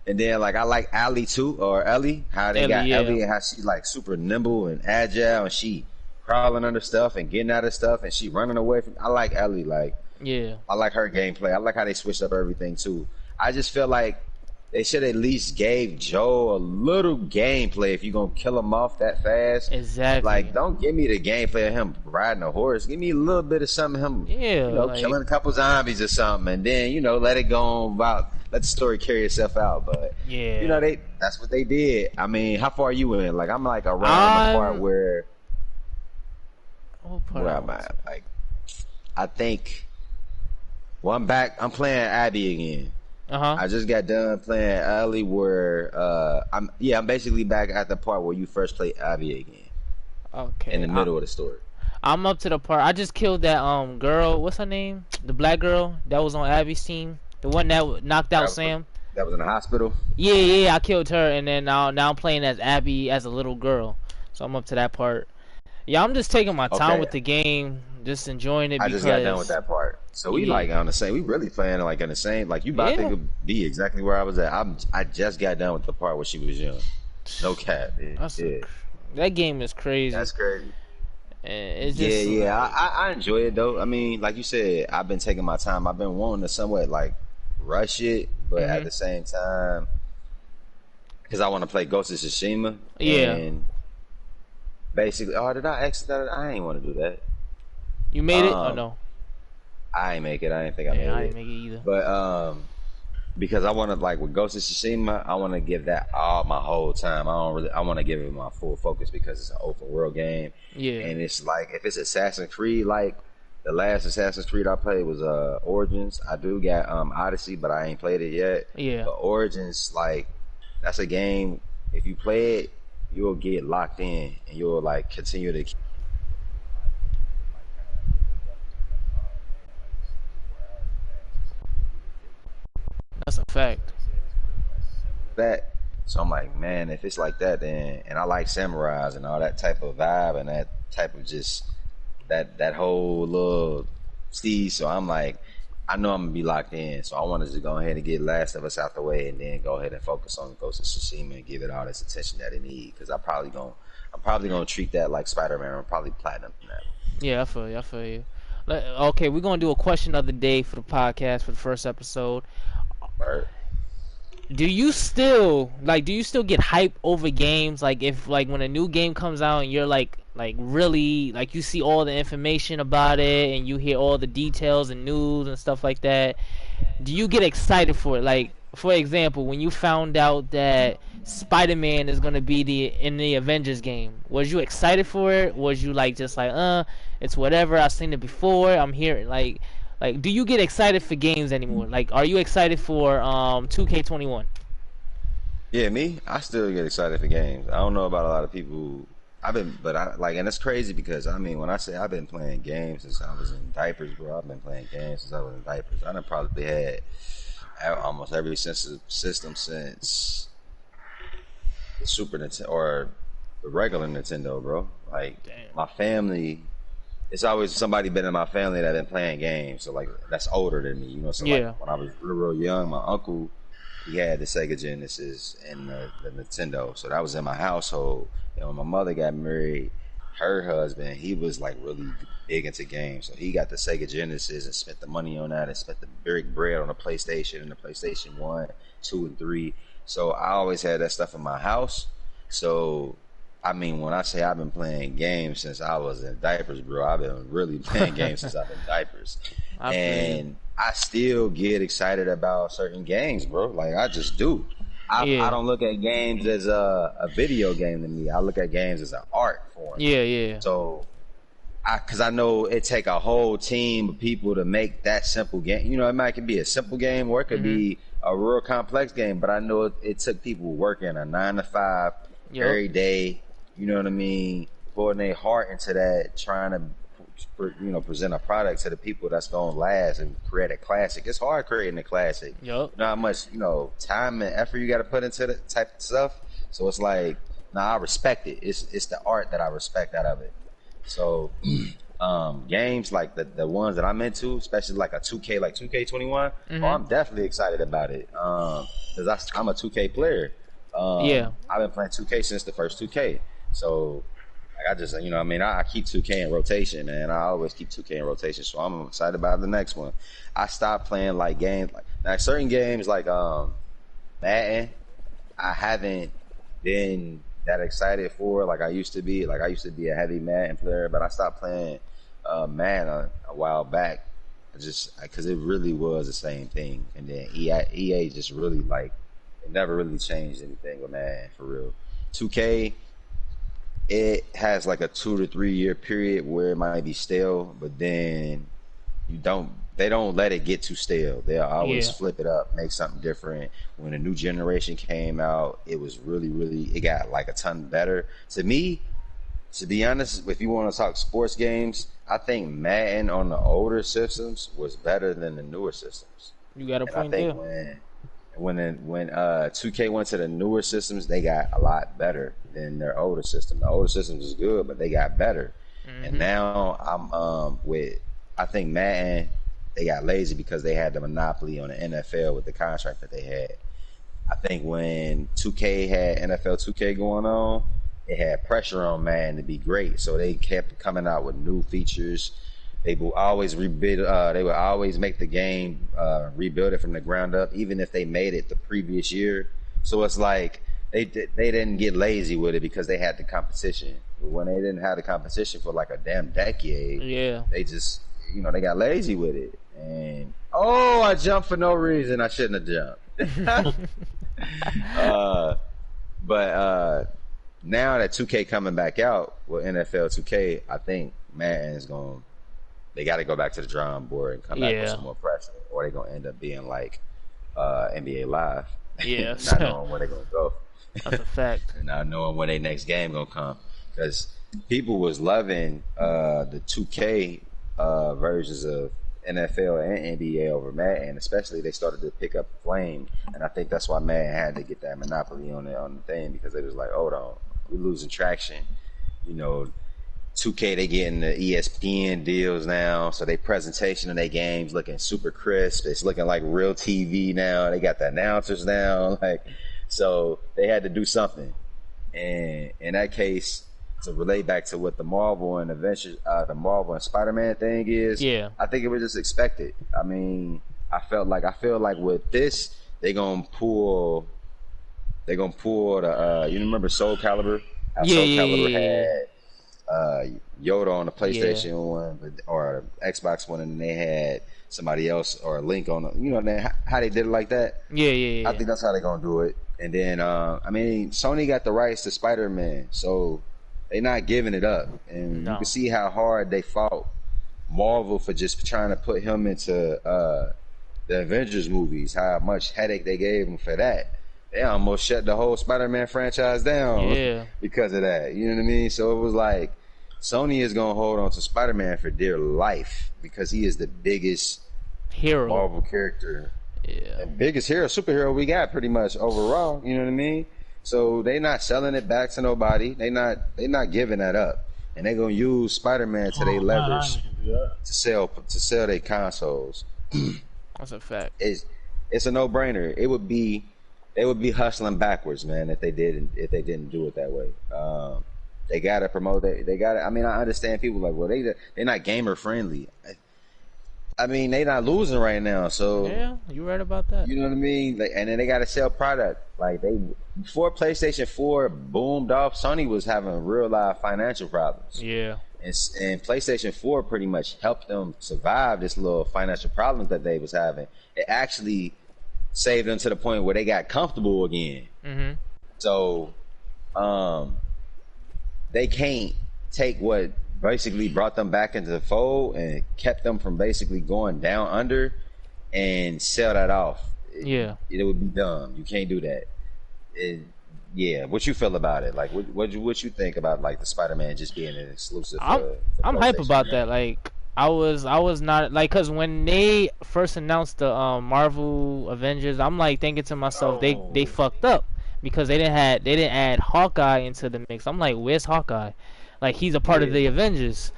And then like I like Ellie too, or Ellie, how they got Ellie and how she like super nimble and agile, and she crawling under stuff and getting out of stuff, and she running away from. I like Ellie, like I like her gameplay. I like how they switched up everything too. I just feel like they should at least gave Joe a little gameplay if you're going to kill him off that fast. Exactly. Like, don't give me the gameplay of him riding a horse. Give me a little bit of something of him, like, killing a couple zombies or something. And then, let it go on about, let the story carry itself out. But, that's what they did. I mean, how far are you in? Like, I'm like around the part where am I? Like, I think, I'm playing Abby again. I just got done playing Ellie where I'm basically back at the part where you first play Abby again. Okay. In the middle of the story. I'm up to the part I just killed that girl, what's her name? The black girl that was on Abby's team. The one that knocked out Sam. That was in the hospital? Yeah, I killed her, and then now I'm playing as Abby as a little girl. So I'm up to that part. Yeah, I'm just taking my time with the game, just enjoying it. I just got done with that part. So we like on the same. We really playing like on the same. Like you about to be exactly where I was at. I just got done with the part where she was young. No cap. That game is crazy. That's crazy. It's just, I enjoy it though. I mean, like you said, I've been taking my time. I've been wanting to somewhat like rush it, but at the same time, because I want to play Ghost of Tsushima. Yeah. And basically, did I exit that? I ain't want to do that. You made it? Oh no. I ain't make it. I didn't think I made it. I didn't make it either. But because I want to, like with Ghost of Tsushima, I want to give that all my whole time. I want to give it my full focus because it's an open world game. Yeah. And it's like if it's Assassin's Creed, like the last Assassin's Creed I played was Origins. I do got Odyssey, but I ain't played it yet. Yeah. But Origins, like that's a game. If you play it, you'll get locked in and you'll like continue to That's a fact. That. So I'm like, man, if it's like that, then and I like samurais and all that type of vibe and that type of just that whole little steez. So I'm like, I know I'm gonna be locked in. So I wanted to go ahead and get Last of Us out the way and then go ahead and focus on Ghost of Tsushima and give it all this attention that it needs. Because I'm probably gonna treat that like Spider-Man. I'm probably platinum in that. Yeah, I feel you. I feel you. Okay, we're gonna do a question of the day for the podcast for the first episode. Right. Do you still get hype over games? Like if like when a new game comes out and you're like really like you see all the information about it and you hear all the details and news and stuff like that, do you get excited for it? Like for example, when you found out that Spider-Man is gonna be in the Avengers game, was you excited for it? Was you like just like it's whatever, I've seen it before, I'm here like, do you get excited for games anymore? Like, are you excited for 2K21? Yeah, me, I still get excited for games. I don't know about a lot of people. But I like, and it's crazy because I mean, when I say I've been playing games since I was in diapers, bro, I've been playing games since I was in diapers. I done probably had almost every system since the Super Nintendo or the regular Nintendo, bro. Like, Damn. my family, it's always somebody been in my family that been playing games. So like that's older than me, you know. So Yeah. like when I was real young, my uncle he had the Sega Genesis and the Nintendo, so that was in my household. And when my mother got married, her husband he was like really big into games, so he got the Sega Genesis and spent the money on that and spent the big bread on the PlayStation and the PlayStation 1, 2, and 3. So I always had that stuff in my house. So I mean, when I say I've been playing games since I was in diapers, bro, I've been really playing games since I've been diapers. And I still get excited about certain games, bro. Like, I just do. I don't look at games as a video game to me. I look at games as an art form. Yeah. So, because I know it take a whole team of people to make that simple game. You know, it might be a simple game or it could be a real complex game, but I know it took people working a 9 to 5 every day. You know what I mean? Pouring their heart into that, trying to, present a product to the people that's gonna last and create a classic. It's hard creating a classic. Yep. You know how much time and effort you got to put into that type of stuff. So it's like, I respect it. It's the art that I respect out of it. So games like the ones that I'm into, especially like a 2K, like 2K21, I'm definitely excited about it. Because I'm a 2K player. I've been playing 2K since the first 2K. So I just, I keep 2K in rotation, man. I always keep 2K in rotation, so I'm excited about the next one. I stopped playing like games, like certain games like Madden. I haven't been that excited for like I used to be. Like I used to be a heavy Madden player, but I stopped playing Madden a while back, just because it really was the same thing. And then EA just really like it never really changed anything with Madden for real. 2K. It has like a 2 to 3 year period where it might be stale, but then they don't let it get too stale. They'll always flip it up, make something different. When a new generation came out, it was it got like a ton better. To me, to be honest, if you want to talk sports games, I think Madden on the older systems was better than the newer systems. You got a point there. When 2K went to the newer systems, they got a lot better than their older system. The older systems was good, but they got better. And now I think Madden, they got lazy because they had the monopoly on the NFL with the contract that they had. I think when 2K had NFL 2K going on, it had pressure on Madden to be great, so they kept coming out with new features. They will always rebuild. They will always make the game rebuild it from the ground up, even if they made it the previous year. So it's like they didn't get lazy with it because they had the competition. But when they didn't have the competition for like a damn decade, they just they got lazy with it. And I jumped for no reason. I shouldn't have jumped. But now that 2K coming back out with NFL 2K, I think Madden is going. They got to go back to the drawing board and come back with some more pressure, or they're gonna end up being like NBA Live. Yeah, not knowing where they're gonna go. That's a fact. And not knowing when their next game gonna come, because people was loving the 2K versions of NFL and NBA over Madden, especially they started to pick up the flame, and I think that's why Madden had to get that monopoly on the thing, because they was like, hold on, we're losing traction. You know, 2K, they getting the ESPN deals now, so their presentation of their games looking super crisp. It's looking like real TV now. They got the announcers now, like, so they had to do something. And in that case, to relate back to what the Marvel and Avengers, the Marvel and Spider-Man thing is, I think it was just expected. I mean, I feel like with this, they're gonna pull the you remember Soul Calibur? How Soul Calibur had Yoda on the PlayStation one, or Xbox one, and they had somebody else or Link on the, you know, how they did it like that. I think that's how they're gonna do it. And then I mean, Sony got the rights to Spider-Man, so they're not giving it up. And you can see how hard they fought Marvel for just trying to put him into the Avengers movies, how much headache they gave him for that. They almost shut the whole Spider-Man franchise down because of that. You know what I mean? So it was like Sony is going to hold on to Spider-Man for dear life because he is the biggest hero Marvel character. And biggest superhero we got pretty much overall. You know what I mean? So they not selling it back to nobody. They not giving that up. And they going to use Spider-Man to their leverage to sell their consoles. That's a fact. It's a no-brainer. They would be hustling backwards, man, if they didn't do it that way. They gotta promote it. They gotta. I mean, I understand people like, well, they're not gamer friendly. I mean, they not losing right now, so yeah, you right about that. You know what I mean? Like, and then they gotta sell product. Like before PlayStation 4 boomed off, Sony was having real life financial problems. Yeah. And PlayStation 4 pretty much helped them survive this little financial problems that they was having. It actually saved them to the point where they got comfortable again. Mm-hmm. So, they can't take what basically brought them back into the fold and kept them from basically going down under and sell that off. It would be dumb. You can't do that. What you feel about it? Like, what you think about like the Spider-Man just being an exclusive? I'm hype about that. Like, I was not like, cause when they first announced the Marvel Avengers, I'm like thinking to myself, they fucked up because they didn't add Hawkeye into the mix. I'm like, where's Hawkeye? Like, he's a part of the Avengers.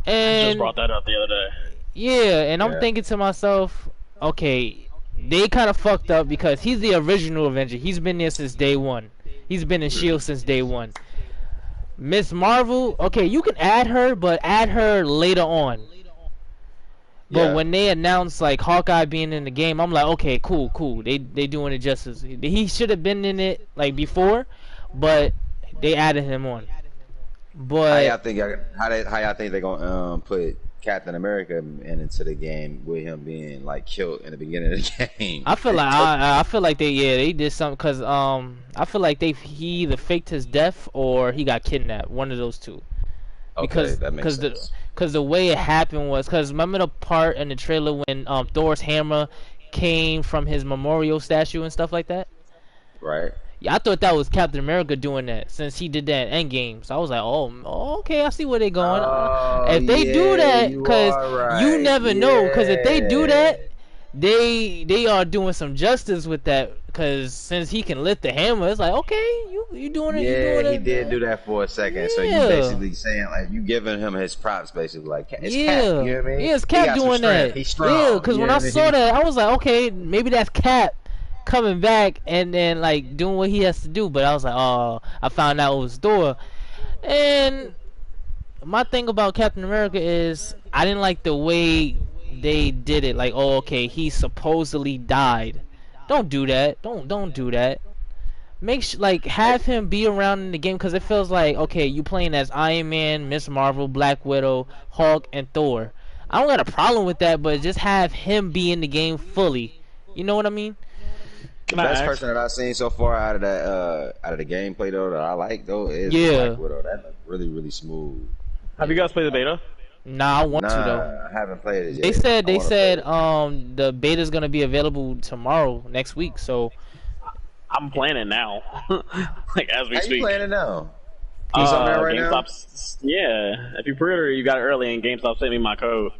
And I just brought that up the other day. Yeah, and I'm thinking to myself, okay, they kind of fucked up because he's the original Avenger. He's been there since day one. He's been in S.H.I.E.L.D. since day one. Miss Marvel, okay, you can add her, but add her later on. But when they announced like Hawkeye being in the game, I'm like, okay, cool. They doing it justice. He should have been in it like before, but they added him on. But how y'all think they're gonna put Captain America into the game with him being like killed in the beginning of the game? I feel like they did something because I feel like he either faked his death or he got kidnapped. One of those two. Okay, that makes sense. Because the way it happened was, because remember the part in the trailer when Thor's hammer came from his memorial statue and stuff like that? Right. Yeah, I thought that was Captain America doing that since he did that in Endgame. So I was like, oh, okay, I see where they're going. If they do that, because you never know, because if they do that, they are doing some justice with that. Because since he can lift the hammer, it's like, okay, you doing it. Yeah, he did do that for a second. Yeah. So you basically saying like you giving him his props, basically like it's Cap. You know what I mean? Yeah, it's Cap doing that. He's strong. Yeah, because when I saw that, I was like, okay, maybe that's Cap coming back and then like doing what he has to do. But I was like, oh, I found out it was Thor. And my thing about Captain America is I didn't like the way they did it. Like, oh, okay, he supposedly died. Don't do that. Don't do that. Have him be around in the game, because it feels like, okay, you playing as Iron Man, Miss Marvel, Black Widow, Hulk, and Thor. I don't got a problem with that, but just have him be in the game fully. You know what I mean? The best person that I've seen so far out of the gameplay though that I like though is Black Widow. That looks really, really smooth. Have you guys played the beta? Nah, I want to though. I haven't played it yet. They said the beta's gonna be available tomorrow, next week. So I'm playing it now, like as we speak. How you playing it now? GameStop, yeah. If you pre-order, you got it early, and GameStop sent me my code.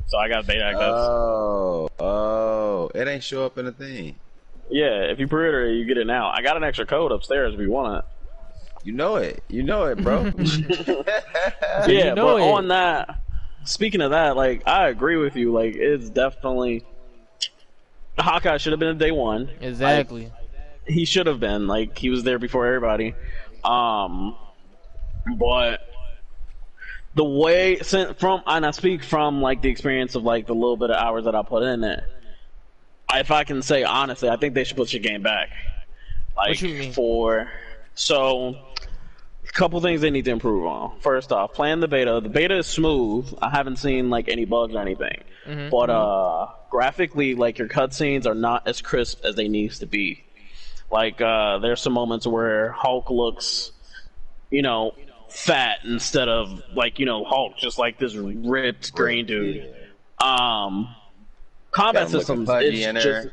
so I got beta access. Oh, it ain't show up in the thing. Yeah, if you pre-order it, you get it now. I got an extra code upstairs if you want it. You know it, bro. Yeah, but on that, speaking of that, like, I agree with you. Like, it's definitely Hawkeye should have been day one. Exactly. Like, he should have been. Like, he was there before everybody. But the way and I speak from like the experience of like the little bit of hours that I put in it. If I can say honestly, I think they should put your game back. Like, what you mean? A couple things they need to improve on. First off, playing the beta. The beta is smooth. I haven't seen like any bugs or anything. But graphically, like, your cutscenes are not as crisp as they needs to be. Like, there's some moments where Hulk looks, fat instead of like, Hulk just like this ripped green dude. Combat systems, it's just,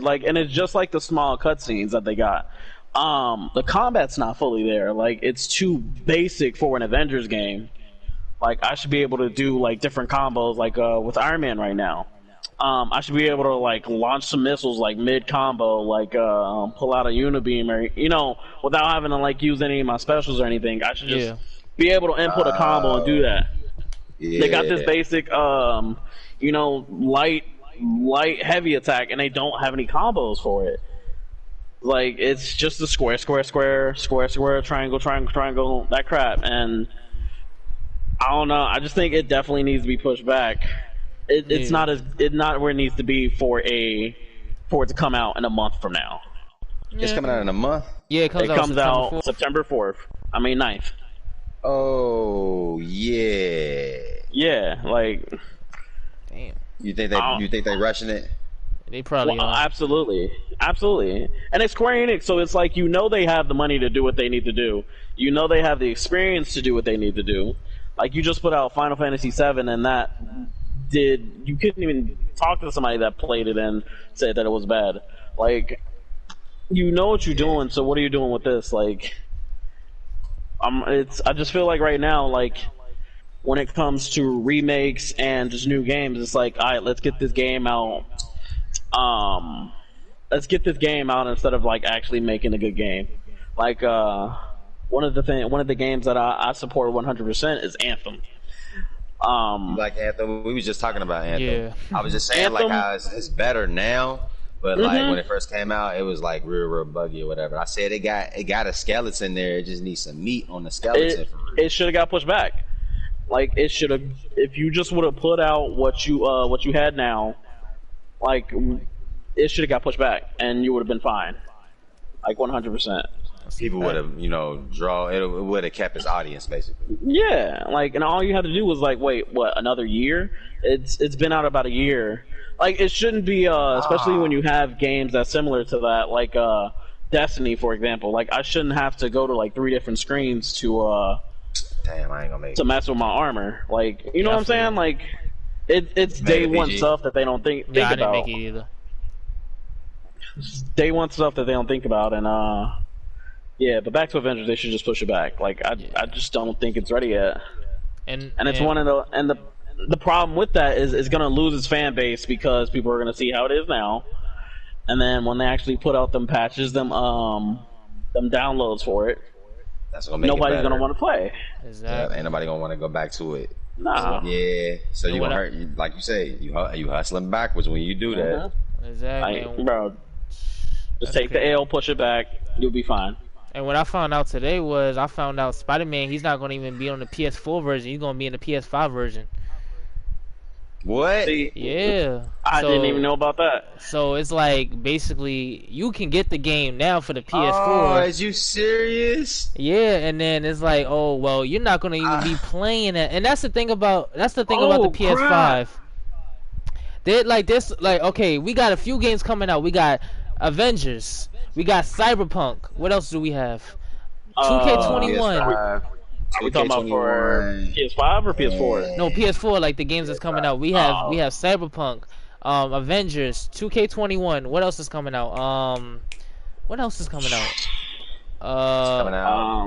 like, and it's just like the small cutscenes that they got. The combat's not fully there. Like, it's too basic for an Avengers game. Like, I should be able to do like different combos, like with Iron Man right now. I should be able to like launch some missiles like mid combo, like pull out a unibeam, or without having to like use any of my specials or anything. I should just be able to input a combo and do that. Yeah. They got this basic, light heavy attack, and they don't have any combos for it. Like, it's just the square, triangle, that crap, and I don't know. I just think it definitely needs to be pushed back. It's not where it needs to be for it to come out in a month from now. Yeah. It's coming out in a month? Yeah, it comes out September 4th. I mean 9th. Oh, yeah. Yeah, like, damn. You think they rushing it? They probably are. Absolutely. And it's Square Enix, so it's like, they have the money to do what they need to do. They have the experience to do what they need to do. Like, you just put out Final Fantasy VII, and you couldn't even talk to somebody that played it and said that it was bad. Like, what you're doing, so what are you doing with this? Like, I just feel like right now, like, when it comes to remakes and just new games, it's like, all right, let's get this game out. Let's get this game out instead of like actually making a good game. Like, one of the games that I support 100% is Anthem. You like Anthem? We was just talking about Anthem. Yeah. I was just saying, like, how it's better now, but like when it first came out, it was like real buggy or whatever. I said it got a skeleton there. It just needs some meat on the skeleton. It should have got pushed back. Like, it should have. If you just would have put out what you had now, like, it should have got pushed back, and you would have been fine. Like, 100%. People would have, it would have kept its audience, basically. Yeah, like, and all you had to do was like, wait, what, another year? It's been out about a year. Like, it shouldn't be, especially when you have games that's similar to that, like Destiny, for example. Like, I shouldn't have to go to like 3 different screens to damn, I ain't gonna make it. To mess with my armor. Like, you know what I'm saying? Like, it's day one stuff that they don't think about. I didn't make it either. Day one stuff that they don't think about, and yeah, but back to Avengers, they should just push it back. Like, I just don't think it's ready yet. And it's one of the problem with that is it's gonna lose its fan base because people are gonna see how it is now, and then when they actually put out them patches, them downloads for it, that's gonna make nobody's gonna want to play. Exactly. Yeah, ain't nobody gonna want to go back to it. Nah. Yeah. So you gonna hurt, like you say, you hustling backwards when you do that. Exactly. Bro, just take the L, push it back, you'll be fine. And what I found out today was Spider-Man, he's not going to even be on the PS4 version. He's going to be in the PS5 version. What? See, yeah. I didn't even know about that. So it's like, basically, you can get the game now for the PS4. Oh, is you serious? Yeah, and then it's like, oh, well, you're not going to even be playing it. And that's the thing about the PS5. Crap. Okay, we got a few games coming out. We got Avengers. We got Cyberpunk. What else do we have? 2K21. Are we talking about for PS5 or PS4? No, PS4. Like the games that's coming out. We have Cyberpunk, Avengers, 2K21. What else is coming out? What else is coming out?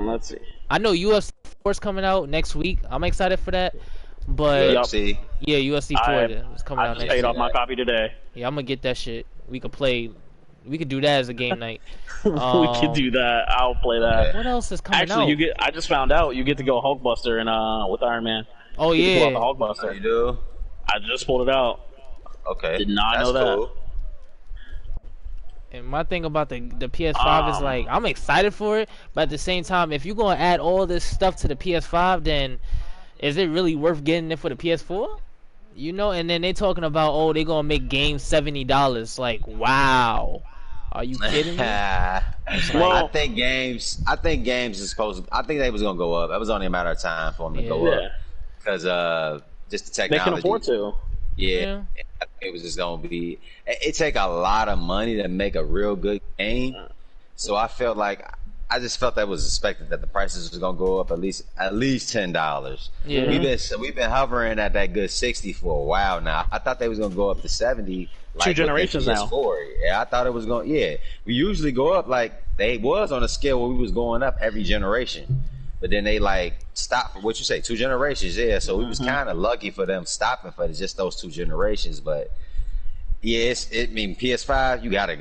Let's see. I know UFC 4 is coming out next week. I'm excited for that. But UFC. yeah, UFC 4 is coming out I just next paid year. off my copy today. Yeah, I'm gonna get that shit. We could play. We could do that as a game night. We could do that. I'll play that. What else is coming Actually, out? you get. I just found out you get to go Hulkbuster and with Iron Man. Oh you yeah. Get to pull out the Hulkbuster. Oh, you do? I just pulled it out. Okay. Did not know that. Cool. And my thing about the PS5 is like I'm excited for it, but at the same time, if you're gonna add all this stuff to the PS5, then is it really worth getting it for the PS4? You know, and then they talking about they're gonna make games $70. Like, wow, are you kidding me? I think games is supposed to. I think they was gonna go up. It was only a matter of time for them to go up because just the technology. They can afford to. Yeah. It was just gonna be. It take a lot of money to make a real good game, so I just felt that was expected that the prices was gonna go up at least $10. Yeah, we've been hovering at that good 60 for a while now. I thought they was gonna go up to 70. Like 2 generations now. Yeah, I thought it was going. Yeah, we usually go up like they was on a scale where we was going up every generation, but then they like stopped for what you say 2 generations. Yeah, so we was kind of lucky for them stopping for just those 2 generations, but. Yes, I mean PS5. You gotta up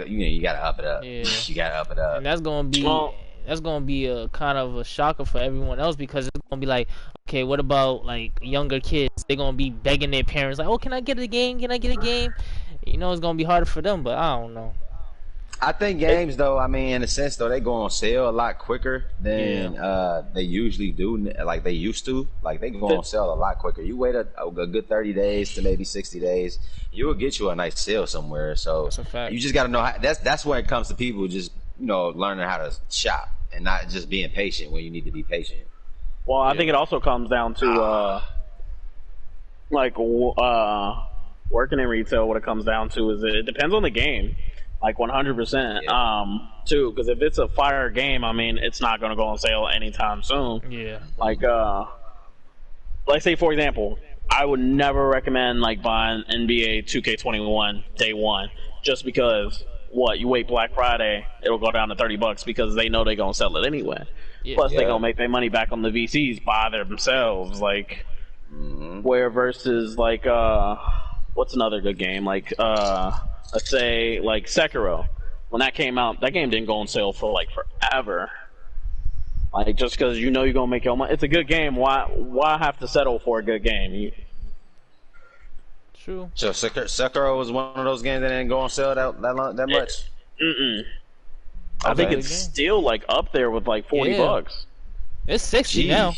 it up. Yeah. You gotta up it up. And that's gonna be a kind of a shocker for everyone else because it's gonna be like, okay, what about like younger kids? They're gonna be begging their parents like, oh, can I get a game? Can I get a game? You know, it's gonna be harder for them, but I don't know. I think games, though, I mean, in a sense, though, they go on sale a lot quicker than they usually do, like they used to. Like, they go on sale a lot quicker. You wait a good 30 days to maybe 60 days, you will get you a nice sale somewhere. So that's a fact. You just got to know how, that's when it comes to people just, learning how to shop and not just being patient when you need to be patient. Well, I think it also comes down to, working in retail, what it comes down to is it depends on the game. Like 100%, too. Because if it's a fire game, I mean, it's not going to go on sale anytime soon. Yeah. Like say for example, I would never recommend like buying NBA 2K21 day one, just because you wait Black Friday, it'll go down to $30 because they know they're going to sell it anyway. Yeah. Plus, they're going to make their money back on the VCs by themselves. Like, where versus like what's another good game? Like let's say like Sekiro. When that came out, that game didn't go on sale for like forever. Like just because you're gonna make your money, it's a good game. Why have to settle for a good game? True. So Sekiro was one of those games that didn't go on sale that much. I think it's still like up there with like $40. It's 60 now.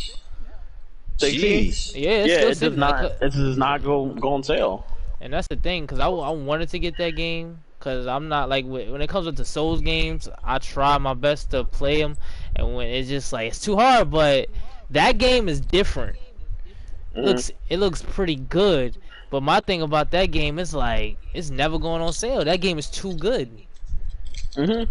60? Yeah, it does not. It does not go on sale. And that's the thing, because I wanted to get that game, because I'm not, like, when it comes with the Souls games, I try my best to play them, and when it's just, like, it's too hard, but that game is different. It looks pretty good, but my thing about that game is, like, it's never going on sale. That game is too good. And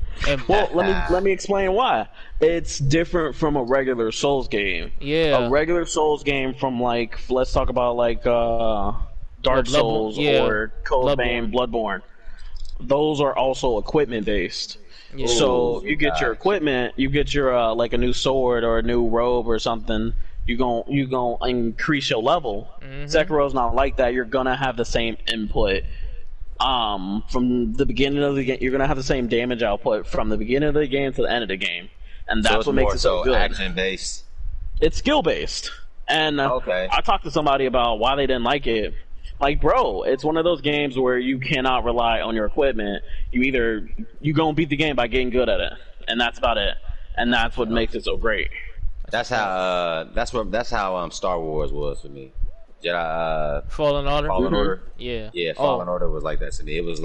well, let me explain why. It's different from a regular Souls game. Yeah. A regular Souls game from, like, let's talk about, like, Dark Souls or Code Vein, Bloodborne. Those are also equipment based. Yeah. So you get your equipment, you get your like a new sword or a new robe or something. You gon' increase your level. Sekiro's not like that. You're gonna have the same input. From the beginning of the game, you're gonna have the same damage output from the beginning of the game to the end of the game, and that's what makes it so good. Action based. It's skill based, and I talked to somebody about why they didn't like it. Like, bro, it's one of those games where you cannot rely on your equipment. You gonna beat the game by getting good at it, and that's about it. And that's what makes it so great. That's how Star Wars was for me. Jedi Fallen Order. Fallen Order. Yeah. Yeah, Fallen Order was like that to me. It was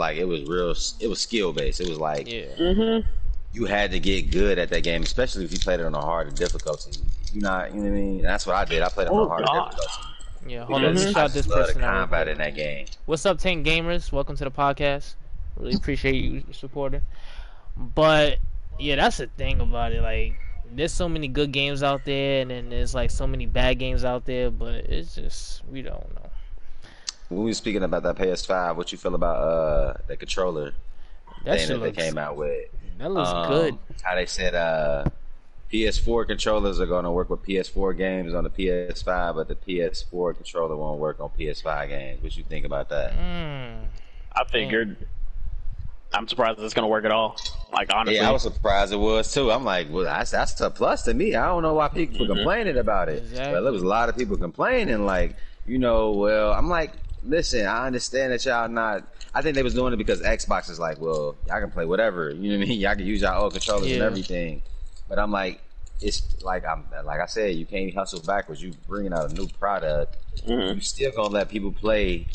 skill based. It was like you had to get good at that game, especially if you played it on a harder difficulty. You know what I mean? That's what I did. I played it on a harder difficulty. Yeah, hold on. Shout this person out. Combat in that game. What's up, Tank Gamers? Welcome to the podcast. Really appreciate you supporting. But yeah, that's the thing about it. Like, there's so many good games out there, and then there's like so many bad games out there. But it's just we don't know. When we were speaking about that PS5, what you feel about the controller that thing that they came out with? That looks good. How they said PS4 controllers are gonna work with PS4 games on the PS5, but the PS4 controller won't work on PS5 games. What you think about that? I figured. I'm surprised it's gonna work at all. Like, honestly, yeah, I was surprised it was too. I'm like, well, that's a plus to me. I don't know why people complaining about it, but there was a lot of people complaining. Like, well, I'm like, listen, I understand that y'all not. I think they was doing it because Xbox is like, well, y'all can play whatever. You know what I mean? Y'all can use y'all old controllers and everything. But I'm like, it's like I said, you can't hustle backwards. You bringing out a new product, you still gonna let people play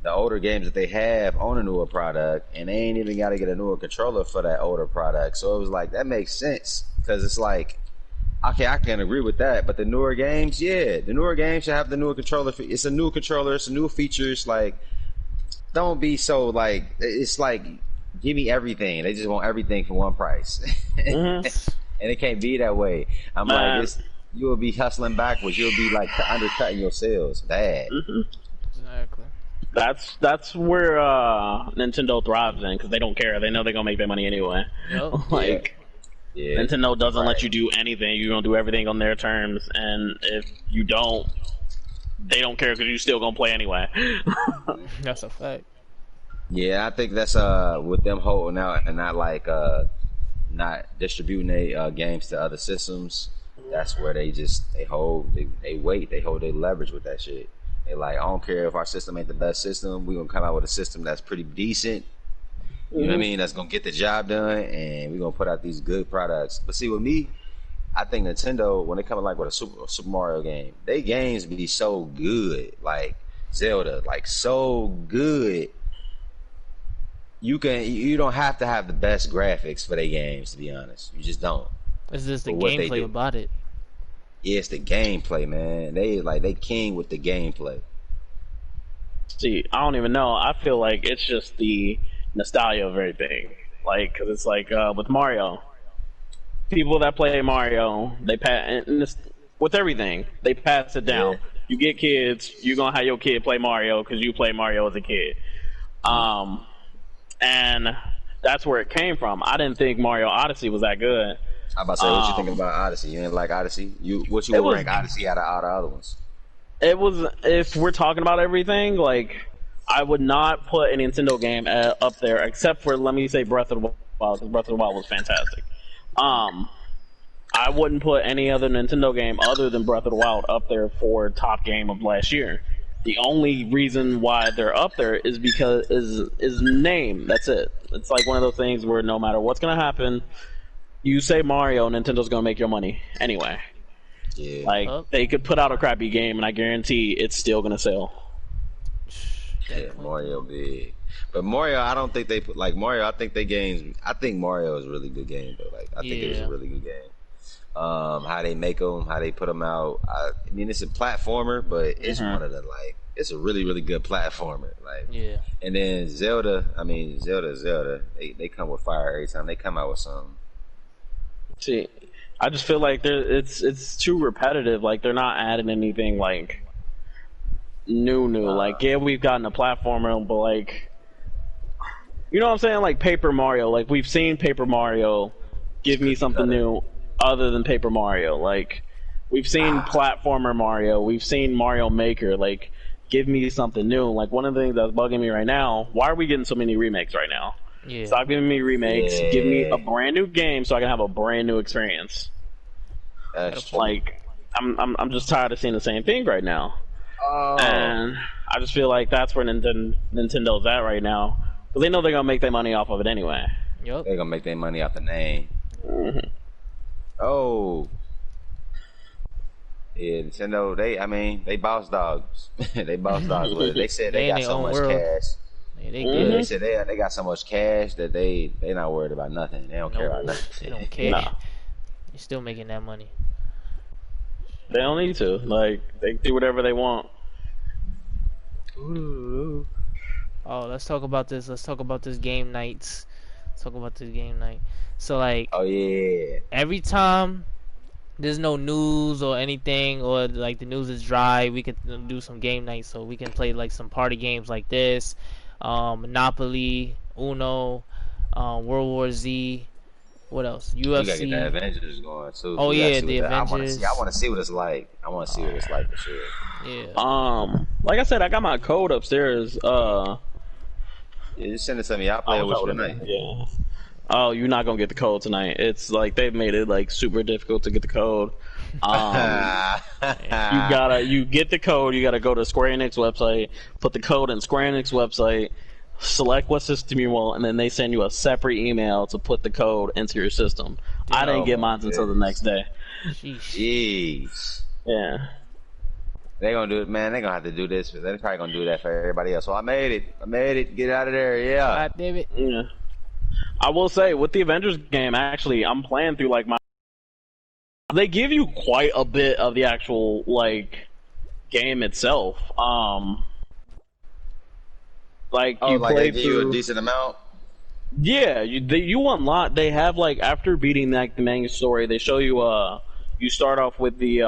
the older games that they have on a newer product, and they ain't even got to get a newer controller for that older product. So it was like, that makes sense, because it's like, okay, I can agree with that, but the newer games, the newer games should have the newer controller. It's a new controller, it's a new features. Like, don't be so like, it's like, give me everything. They just want everything for one price, and it can't be that way. I'm like, you'll be hustling backwards. You'll be like undercutting your sales. Bad. Exactly. That's where Nintendo thrives in, because they don't care. They know they're gonna make their money anyway. Yep. Like, Nintendo doesn't let you do anything. You're gonna do everything on their terms, and if you don't, they don't care, because you're still gonna play anyway. That's a fact. Yeah, I think that's with them holding out and not like not distributing their games to other systems. That's where they wait, they hold their leverage with that shit. They like, I don't care if our system ain't the best system, we're gonna come out with a system that's pretty decent. You know what I mean? That's gonna get the job done, and we're gonna put out these good products. But see, with me, I think Nintendo, when they come like with a Super Mario game, they games be so good, like Zelda, like so good. You don't have to have the best graphics for their games, to be honest. You just don't. It's just the gameplay about it. Yeah, it's the gameplay, man. They king with the gameplay. See, I don't even know. I feel like it's just the nostalgia of everything. Like, because it's like with Mario, people that play Mario, they pass with everything. They pass it down. Yeah. You get kids, you're gonna have your kid play Mario because you play Mario as a kid. And that's where it came from. I didn't think Mario Odyssey was that good. I'm about to say, what you think about Odyssey? You didn't like Odyssey? What you would rank Odyssey out of all the other ones? It was, if we're talking about everything, like, I would not put a Nintendo game up there, except for, let me say, Breath of the Wild, because Breath of the Wild was fantastic. I wouldn't put any other Nintendo game other than Breath of the Wild up there for top game of last year. The only reason why they're up there is because is name. That's it. It's like one of those things where no matter what's gonna happen, you say Mario, Nintendo's gonna make your money anyway. Yeah. Like, they could put out a crappy game, and I guarantee it's still gonna sell. Yeah, Mario big. But Mario, I don't think they put like Mario. I think they games. I think Mario is a really good game though. Like, I think it is a really good game. How they make them, how they put them out. I mean, it's a platformer, but it's one of the it's a really, really good platformer. Like, and then Zelda. I mean, Zelda. They come with fire every time they come out with something. See, I just feel like it's too repetitive. Like, they're not adding anything like new. Like, yeah, we've gotten a platformer, but like, you know what I'm saying? Like Paper Mario. Like, we've seen Paper Mario. Give me something new other than Paper Mario. Like, we've seen platformer Mario. We've seen Mario Maker. Like, give me something new. Like, one of the things that's bugging me right now, why are we getting so many remakes right now? Yeah. Stop giving me remakes. Give me a brand new game so I can have a brand new experience. Like, I'm just tired of seeing the same thing right now. And I just feel like that's where Nintendo's at right now. But they know they're gonna make their money off of it anyway. Yep. They're gonna make their money off the name. Oh. Yeah, Nintendo, they boss dogs. They boss dogs with it. They said they got so much cash. Yeah, they said they got so much cash that they not worried about nothing. They don't care about nothing. They don't care. You're still making that money. They don't need to. Like, they do whatever they want. Ooh. Oh, let's talk about this. Let's talk about this game nights. Let's talk about this game night. So, like, oh yeah, every time there's no news or anything, or like the news is dry, we can do some game nights. So we can play like some party games like this, Monopoly, Uno, World War Z, What else? You gotta get UFC. the Avengers going too. Oh yeah, the Avengers. I want to see what it's like. I want to see what it's like for sure. Yeah. Like I said, I got my code upstairs. Yeah, just send it to me. I'll play it with you tonight. Yeah. Oh, you're not gonna get the code tonight. It's like they've made it like super difficult to get the code. You get the code. You gotta go to Square Enix website, put the code in Square Enix website, select what system you want, and then they send you a separate email to put the code into your system. I didn't get mine until the next day. Jeez. Yeah. They gonna do it, man. They gonna have to do this. They're probably gonna do that for everybody else. So I made it. Get out of there. Yeah. God damn it. Yeah. I will say with the Avengers game, actually, I'm playing through like my. They give you quite a bit of the actual like game itself. Like you play they give through you a decent amount. Yeah, you unlock. They have like after beating like the main story, they show you. You start off with the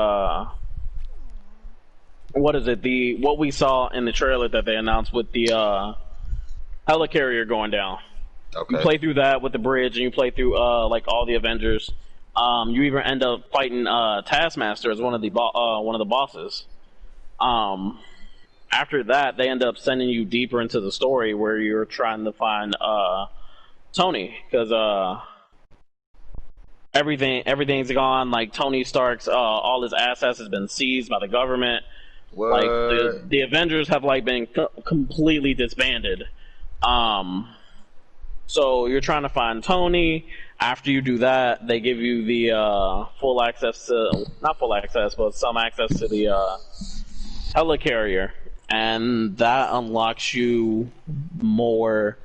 what is it? What we saw in the trailer that they announced with the helicarrier going down. Okay. You play through that with the bridge, and you play through like all the Avengers. You even end up fighting Taskmaster as one of the bosses. After that, they end up sending you deeper into the story where you're trying to find Tony, because everything's gone. Like Tony Stark's all his assets has been seized by the government. What? Like the Avengers have like been completely disbanded. So you're trying to find Tony. After you do that, they give you the full access to, not full access, but some access to the helicarrier, and that unlocks you more.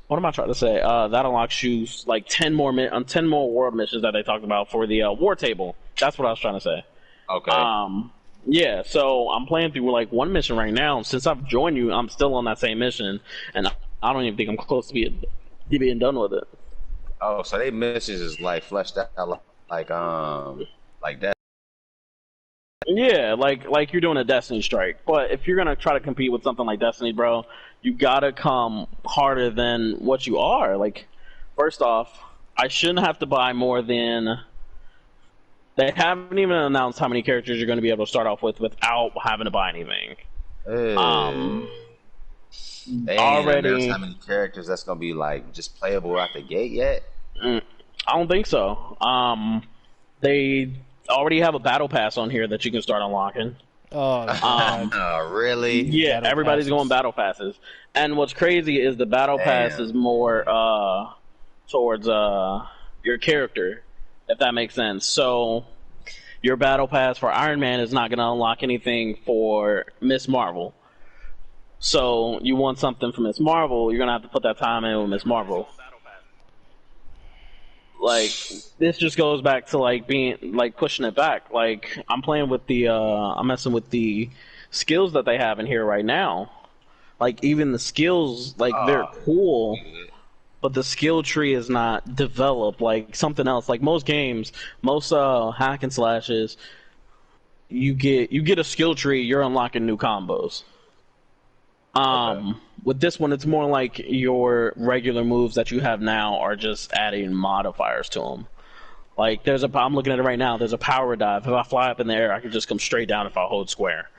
What am I trying to say? That unlocks you like 10 more world missions that they talked about for the war table. That's what I was trying to say. Okay. Yeah, so I'm playing through like one mission right now. Since I've joined you, I'm still on that same mission, and I don't even think I'm close to being done with it. Oh, so they missions is like fleshed out like that. Yeah, like you're doing a Destiny strike. But if you're gonna try to compete with something like Destiny, bro, you gotta come harder than what you are. Like, first off, I shouldn't have to buy more than. They haven't even announced how many characters you're going to be able to start off with without having to buy anything. They ain't already announced how many characters that's going to be like just playable out the gate yet. I don't think so. They already have a battle pass on here that you can start unlocking. Oh, really? Yeah, battle everybody's passes. going battle passes. And what's crazy is the battle pass is more towards your character, if that makes sense. So your battle pass for Iron Man is not going to unlock anything for Miss Marvel. So you want something for Miss Marvel, you're going to have to put that time in with Miss Marvel. Like, this just goes back to like being like pushing it back. Like, I'm playing with I'm messing with the skills that they have in here right now. Like, even the skills, like, they're cool, but the skill tree is not developed like something else. Like most games, most hack and slashes, you get a skill tree, you're unlocking new combos. With this one, it's more like your regular moves that you have now are just adding modifiers to them. Like I'm looking at it right now. There's a power dive. If I fly up in the air, I can just come straight down if I hold square.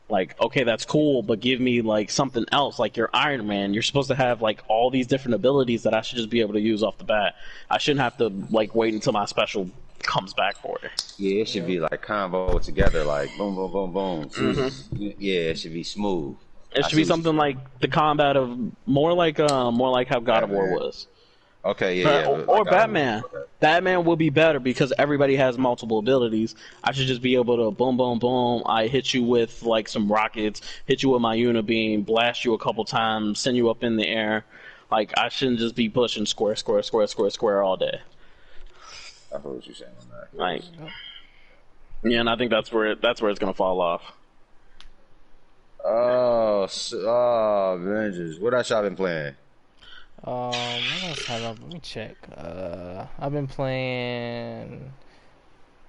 Like, okay, that's cool, but give me like something else. Like you're Iron Man, you're supposed to have like all these different abilities that I should just be able to use off the bat. I shouldn't have to like wait until my special comes back for it. Yeah, it should be like combo together, like boom, boom, boom, boom. Mm-hmm. Yeah, it should be smooth. It should be something like the combat of more like how God of War was. Okay, yeah. Or Batman. Okay. Batman will be better because everybody has multiple abilities. I should just be able to boom, boom, boom. I hit you with like some rockets, hit you with my unibeam, blast you a couple times, send you up in the air. Like I shouldn't just be pushing square, square, square, square, square all day. I heard what you're saying on that. Like, yeah, and I think that's where it's gonna fall off. Avengers. What else y'all been playing? What else have I? Let me check. I've been playing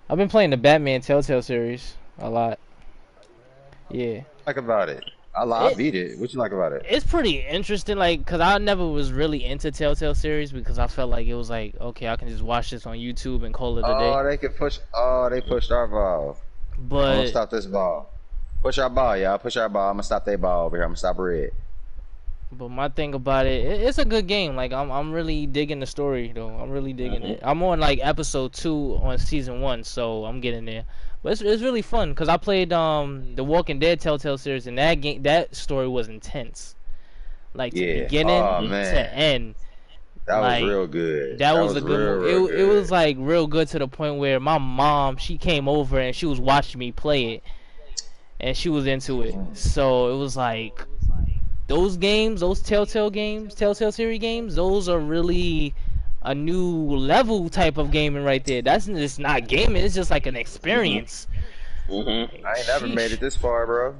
the Batman Telltale series a lot. Yeah. Talk about it. I beat it. What you like about it? It's pretty interesting, like, cause I never was really into Telltale series because I felt like it was like, okay, I can just watch this on YouTube and call it a day. Oh, they can push. Oh, they pushed our ball. I'm gonna But stop this ball. Push our ball, y'all. Push our ball. I'm gonna stop their ball over here. I'm gonna stop red. my thing about it's a good game. Like I'm really digging the story though. I'm really digging it. I'm on like episode 2 on season 1, so I'm getting there. But it's really fun because I played the Walking Dead Telltale series, and that story was intense. Like to beginning to end. That was real good. That was a good one. It was like real good to the point where my mom, she came over and she was watching me play it, and she was into it. So it was like those games, those Telltale series games, those are really a new level type of gaming right there. That's just not gaming. It's just like an experience. I ain't never made it this far, bro.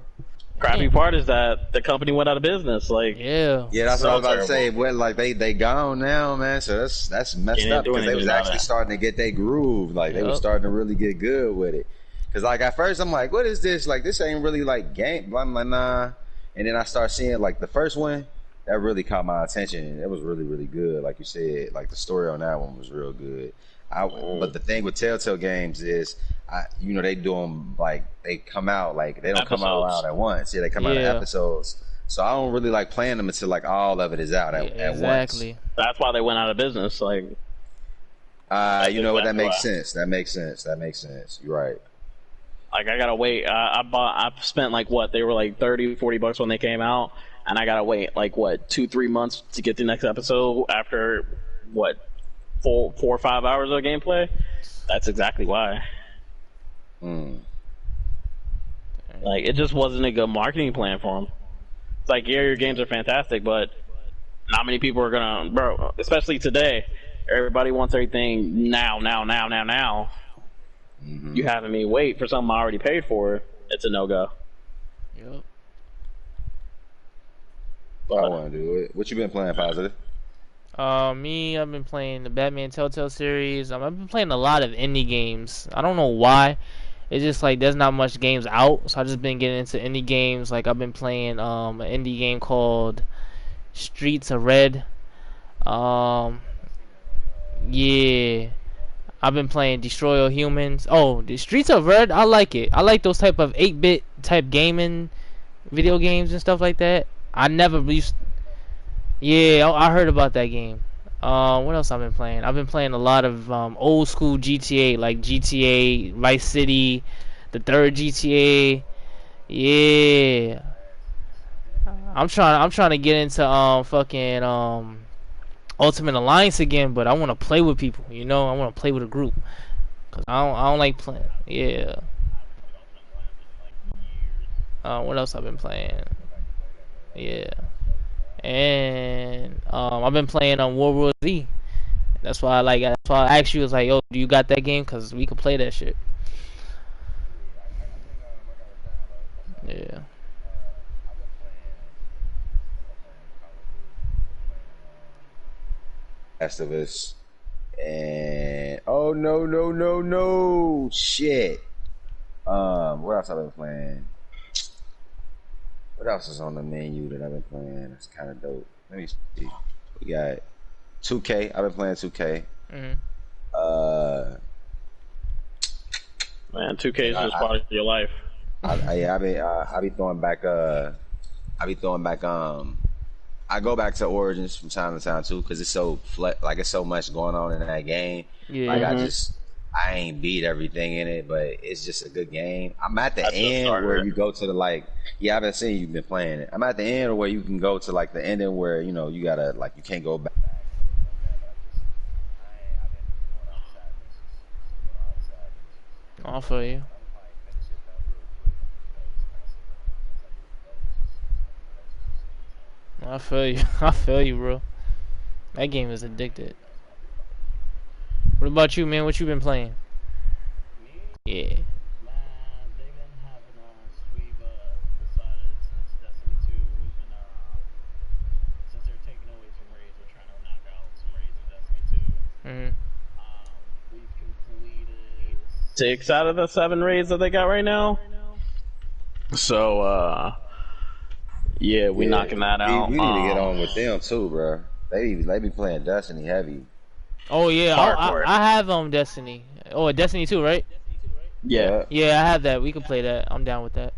Crappy part is that the company went out of business. Like, yeah, that's what I was about to say. Well, like they gone now, man. So that's messed up because they was actually starting to get their groove. Like they was starting to really get good with it. Because like at first I'm like, what is this? Like this ain't really like game. I'm like, nah. And then I start seeing like the first one that really caught my attention. It was really really good. Like you said, like the story on that one was real good. But the thing with Telltale games is, they do them like they come out like they don't come out at once. Yeah, they come out in episodes. So I don't really like playing them until like all of it is out at once. Exactly. That's why they went out of business. Like, you know what? That makes sense. That makes sense. You're right. Like I gotta wait. I spent like what they were like $30-$40 when they came out, and I gotta wait like what 2-3 months to get the next episode after what 4 or 5 hours of gameplay. That's exactly why. Like it just wasn't a good marketing plan for them. It's like, yeah, your games are fantastic, but not many people are gonna, bro. Especially today, everybody wants everything now. You having me wait for something I already paid for? It's a no go. Yep. I want to do it. What you been playing, Positive? Me, I've been playing the Batman Telltale series. I've been playing a lot of indie games. I don't know why. It's just like there's not much games out, so I just been getting into indie games. Like I've been playing an indie game called Streets of Red. Yeah. I've been playing Destroy All Humans. Oh, the Streets of Red, I like it. I like those type of 8-bit type gaming video games and stuff like that. I never used. Yeah, I heard about that game. What else I've been playing? I've been playing a lot of old school GTA, like GTA Vice City, the third GTA. Yeah, I'm trying to get into fucking Ultimate Alliance again, but I want to play with people. I want to play with a group. Cause I don't like playing. Yeah. What else I've been playing? Yeah. And I've been playing on World War Z. That's why I asked you, was like, yo, do you got that game? Cause we could play that shit. Yeah. Last of Us. And oh no shit. What else I've been playing? What else is on the menu that I've been playing? That's kind of dope. Let me see. We got 2K. I've been playing 2K. Man, 2K is just part of your life. I be throwing back. I go back to Origins from time to time too, because it's so it's so much going on in that game. Yeah. Like I ain't beat everything in it, but it's just a good game. I'm at the end where you go to the I've been seeing you've been playing it. I'm at the end where you can go to like the ending where you gotta you can't go back. I'll feel you. I feel you. I feel you, bro. That game is addicted. What about you, man? What you been playing? Yeah. Man, they've been having us. We've decided since Destiny 2, we've been since they're taking away some raids, we're trying to knock out some raids in Destiny 2. We've completed 6 out of the 7 raids that they got right now. So Yeah, we knocking that out. We need to get on with them too, bro. They be playing Destiny heavy. Oh yeah, I have Destiny. Oh, Destiny 2, right? Yeah. Yeah, I have that. We can play that. I'm down with that.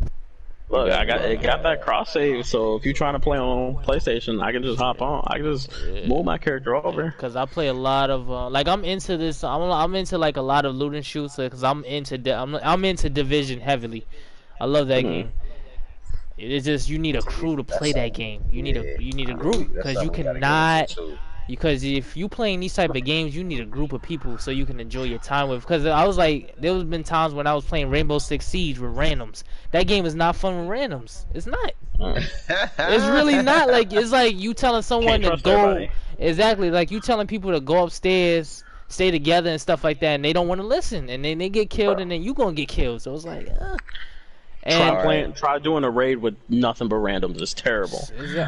Look, it got that cross save, so if you're trying to play on PlayStation, I can just hop on. I can just move my character over. Cause I play a lot of like I'm into this. I'm into like a lot of loot and shoots. Cause I'm into Division heavily. I love that game. It's just you need a crew to play that game. You need a group because you cannot. Because if you playing these type of games, you need a group of people so you can enjoy your time with. Because I was like, there was been times when I was playing Rainbow Six Siege with randoms. That game is not fun with randoms. It's not. It's really not. Like it's like you telling someone to go. Everybody. Exactly. Like you telling people to go upstairs, stay together and stuff like that, and they don't want to listen, and then they get killed, and then you gonna get killed. So it's like. And try doing a raid with nothing but randoms. It's terrible.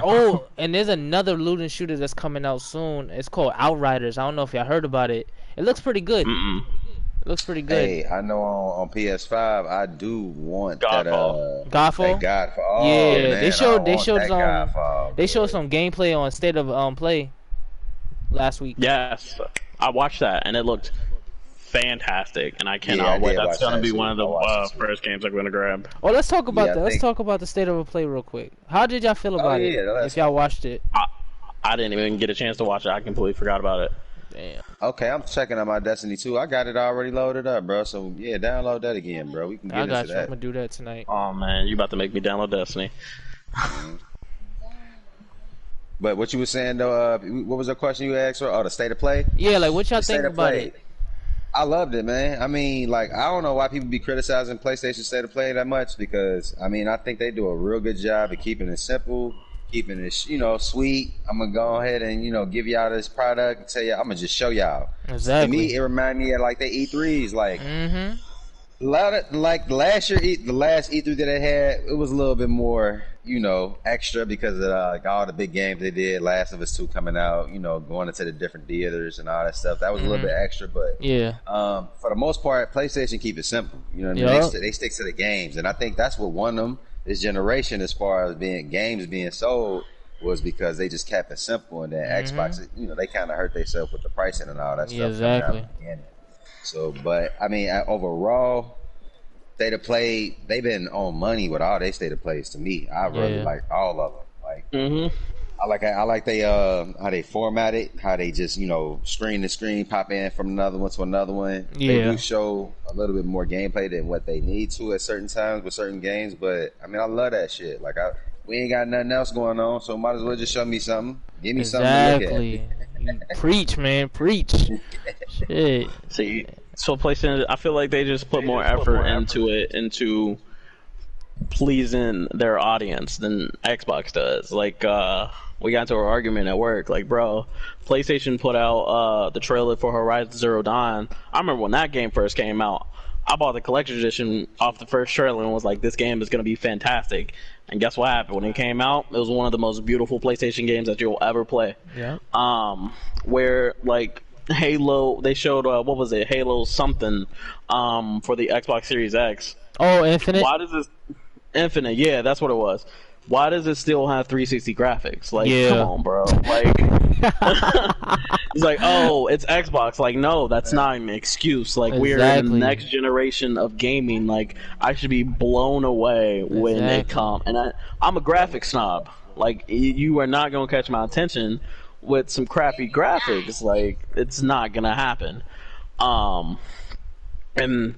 Oh, and there's another loot and shooter that's coming out soon. It's called Outriders. I don't know if y'all heard about it. It looks pretty good. It looks pretty good. Hey, I know on PS5, I do want Godfall. Godfall. Oh, yeah, man, they showed some gameplay on State of Play last week. Yes, I watched that and it looked fantastic, and I cannot wait. That's gonna be one of the first games I'm gonna grab. Oh, let's talk about that. Let's talk about the State of Play real quick. How did y'all feel about it? If y'all watched it, I didn't even get a chance to watch it. I completely forgot about it. Damn. Okay, I'm checking out my Destiny 2. I got it already loaded up, bro. So yeah, download that again, bro. We can get into that. I'm gonna do that tonight. Oh man, you about to make me download Destiny. But what you were saying though, what was the question you asked? Oh, the State of Play. Yeah, like what y'all think about it? I loved it, man. I mean, like, I don't know why people be criticizing PlayStation State of Play that much because, I mean, I think they do a real good job of keeping it simple, keeping it, sweet. I'm going to go ahead and, give y'all this product and tell you, I'm going to just show y'all. Exactly. To me, it reminded me of, like, the E3s. Like, like last year, the last E3 that they had, it was a little bit more, extra because of all the big games they did. Last of Us 2 coming out, going into the different theaters and all that stuff. That was a little bit extra, but for the most part, PlayStation keep it simple. You know what I mean? They stick to the games, and I think that's what won them this generation as far as games being sold was because they just kept it simple, and then Xbox, they kind of hurt themselves with the pricing and all that stuff. Exactly. So, but I mean, overall, State of Play, they've been on money with all their State of Plays to me. I really like all of them. Like, I like they how they format it, how they just screen to screen, pop in from another one to another one. They do show a little bit more gameplay than what they need to at certain times with certain games. But I mean, I love that shit. Like, we ain't got nothing else going on, so might as well just show me something. Give me something to look at. Preach, man, preach. Shit. See, so PlayStation, I feel like they just put more effort into pleasing their audience than Xbox does. Like, we got into an argument at work. Like, bro, PlayStation put out the trailer for Horizon Zero Dawn. I remember when that game first came out. I bought the collector's edition off the first trailer and was like, this game is going to be fantastic. And guess what happened? When it came out, it was one of the most beautiful PlayStation games that you'll ever play. Yeah. Where, like, Halo, they showed, what was it? Halo something for the Xbox Series X. Oh, Infinite? Why does this... Infinite, yeah, that's what it was. Why does it still have 360 graphics? Like, come on, bro. Like, it's like, oh, it's Xbox. Like, no, that's not an excuse. Like, we're in the next generation of gaming. Like, I should be blown away when they come. And I'm a graphic snob. Like, you are not going to catch my attention with some crappy graphics. Like, it's not going to happen. And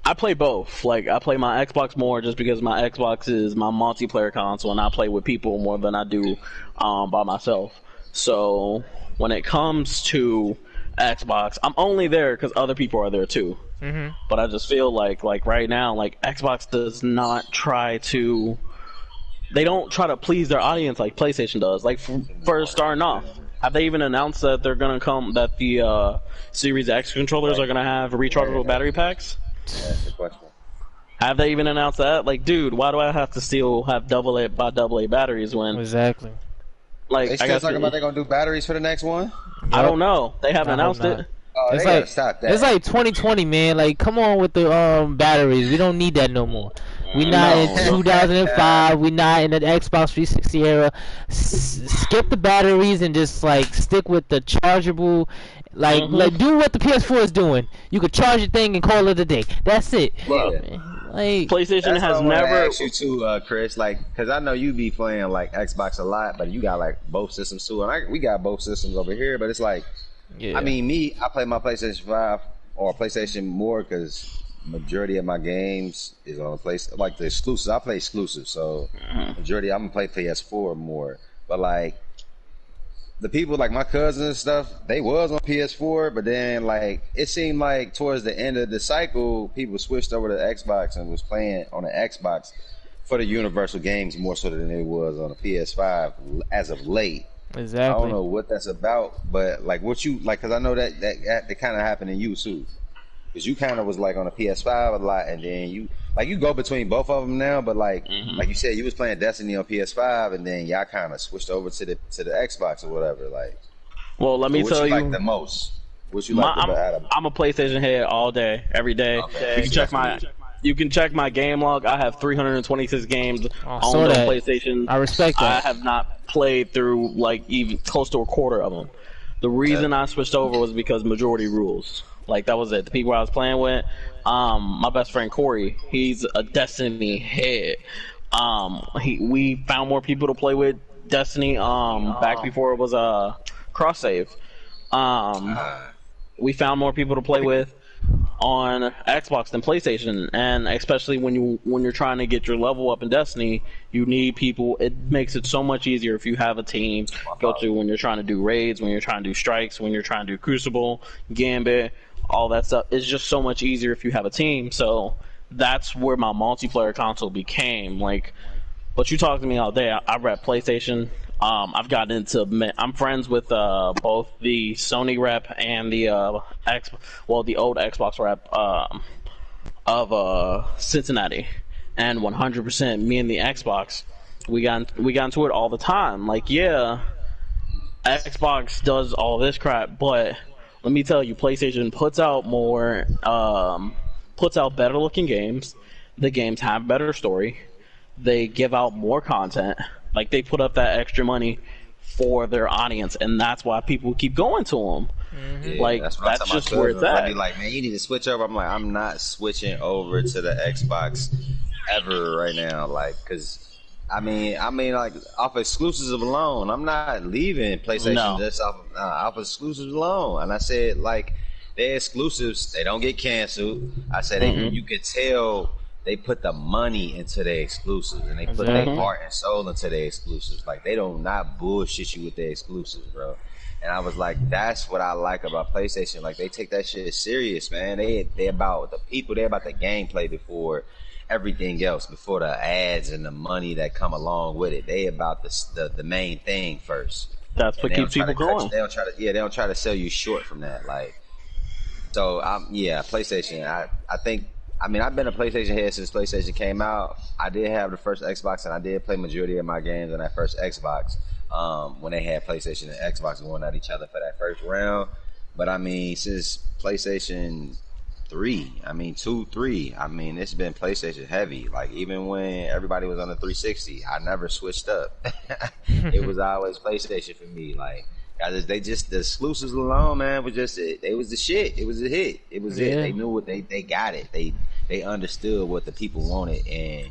I play both. Like, I play my Xbox more just because my Xbox is my multiplayer console, and I play with people more than I do by myself. So when it comes to Xbox, I'm only there because other people are there too. But I just feel like right now, like, Xbox does not try to. They don't try to please their audience like PlayStation does. Like, for starting off, have they even announced that they're gonna that the Series X controllers are gonna have rechargeable battery packs? That's the question. Have they even announced that? Like, dude, why do I have to still have AA batteries when... Exactly. Like, they still talking about they're gonna do batteries for the next one? I don't know. They haven't announced it. Oh, it's they gotta stop that. It's like 2020, man. Like, come on with the batteries. We don't need that no more. We not in 2005. We not in the Xbox 360 era. Skip the batteries and just like stick with the chargeable. Like do what the PS4 is doing. You could charge your thing and call it a day. That's it. Look, like PlayStation has never. Ask you too, Chris. Like, cause I know you be playing like Xbox a lot, but you got like both systems too, and we got both systems over here. But it's like, I mean, I play my PlayStation 5 or PlayStation more because majority of my games is on like the exclusives. I play exclusives, so majority I'm gonna play PS4 more. But like the people like my cousins and stuff, they was on PS4, but then like it seemed like towards the end of the cycle, people switched over to Xbox and was playing on the Xbox for the Universal games more so than it was on the PS5 as of late. Exactly. I don't know what that's about, but like what you like, because I know that kind of happened in you too. Because you kind of was like on the PS5 a lot, and then you go between both of them now. But like you said, you was playing Destiny on PS5, and then y'all kind of switched over to the Xbox or whatever. Like, well, let me tell you, like the most. What you like I'm a PlayStation head all day, every day. Okay. You can check my game log. I have 326 games on the PlayStation. I respect that. I have not played through like even close to a quarter of them. The reason I switched over was because majority rules. Like that was it. The people I was playing with, my best friend Corey, he's a Destiny head. We found more people to play with Destiny back before it was a cross save. We found more people to play with on Xbox than PlayStation, and especially when you're trying to get your level up in Destiny, you need people. It makes it so much easier if you have a team go to when you're trying to do raids, when you're trying to do strikes, when you're trying to do Crucible, Gambit, all that stuff. It's just so much easier if you have a team. So that's where my multiplayer console became. Like, but you talk to me all day. I rep PlayStation. I've gotten into. I'm friends with both the Sony rep and the the old Xbox rep of Cincinnati, and 100% me and the Xbox. We got into it all the time. Like, yeah, Xbox does all this crap, but let me tell you, PlayStation puts out more, puts out better looking games. The games have better story. They give out more content. Like, they put up that extra money for their audience, and that's why people keep going to them. Yeah, like, that's just where it's at. I'd be like, man, you need to switch over. I'm like, I'm not switching over to the Xbox ever right now. Like, because I mean, like off exclusives alone, I'm not leaving PlayStation just off exclusives alone. And I said, like, they're exclusives. They don't get canceled. I said, you could tell. They put the money into their exclusives, and they put their heart and soul into their exclusives. Like, they don't not bullshit you with their exclusives, bro. And I was like, that's what I like about PlayStation. Like, they take that shit serious, man. They about the people. They about the gameplay before everything else, before the ads and the money that come along with it. They about the main thing first. That's what keeps people going. They don't try to sell you short from that. Like, so PlayStation. I think. I mean, I've been a PlayStation head since PlayStation came out. I did have the first Xbox, and I did play majority of my games on that first Xbox when they had PlayStation and Xbox going at each other for that first round. But, I mean, since PlayStation 3, I mean, 2, 3, I mean, it's been PlayStation heavy. Like, even when everybody was on the 360, I never switched up. It was always PlayStation for me. Like, the exclusives alone, man, was just it was the shit. It was a hit. It was it. They knew what they got it. They understood what the people wanted, and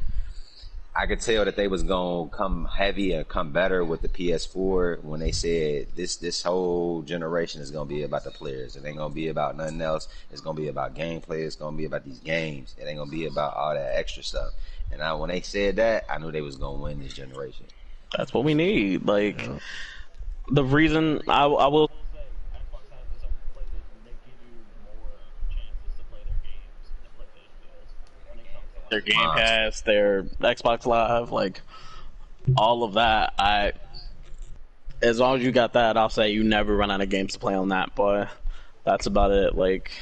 I could tell that they was gonna come heavy and come better with the PS4 when they said this whole generation is gonna be about the players. It ain't gonna be about nothing else. It's gonna be about gameplay. It's gonna be about these games. It ain't gonna be about all that extra stuff. And when they said that, I knew they was gonna win this generation. That's what we need. Like. The reason I will say Xbox has this over PlayStation, they give you more chances to play their games than PlayStation does. When it comes to their Game Pass, their Xbox Live, like all of that, as long as you got that, I'll say you never run out of games to play on that. But that's about it. Like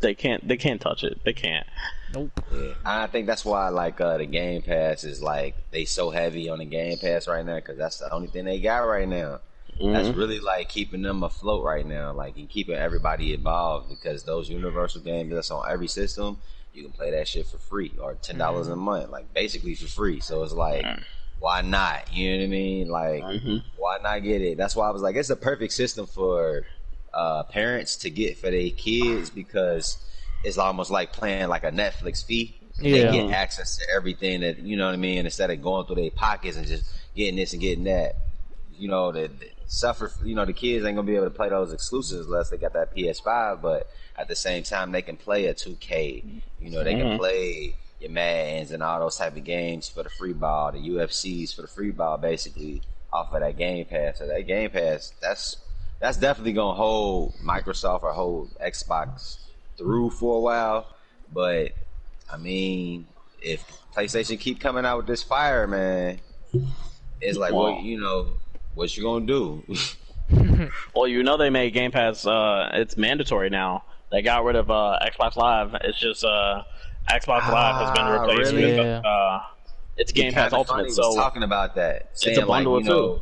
they can't touch it. They can't. Nope. Yeah. I think that's why like the Game Pass is like they so heavy on the Game Pass right now because that's the only thing they got right now. That's really like keeping them afloat right now, like and keeping everybody involved because those universal games that's on every system, you can play that shit for free or $10 a month, like basically for free. So it's like, why not? You know what I mean? Like, why not get it? That's why I was like, it's a perfect system for parents to get for their kids because it's almost like playing like a Netflix fee. And they get access to everything that you know what I mean instead of going through their pockets and just getting this and getting that. You know, the kids ain't gonna be able to play those exclusives unless they got that PS5. But at the same time, they can play a 2K. You know, they can play your Maddens and all those type of games for the free ball, the UFCs for the free ball, basically off of that Game Pass. So that Game Pass, that's definitely gonna hold Microsoft or hold Xbox through for a while. But I mean, if PlayStation keep coming out with this fire, man, it's like, well, you know. What you gonna do? Well, you know they made Game Pass. It's mandatory now. They got rid of Xbox Live. It's just Xbox Live has been replaced with it's Game Pass Ultimate. So talking about that, saying it's a bundle like, you know,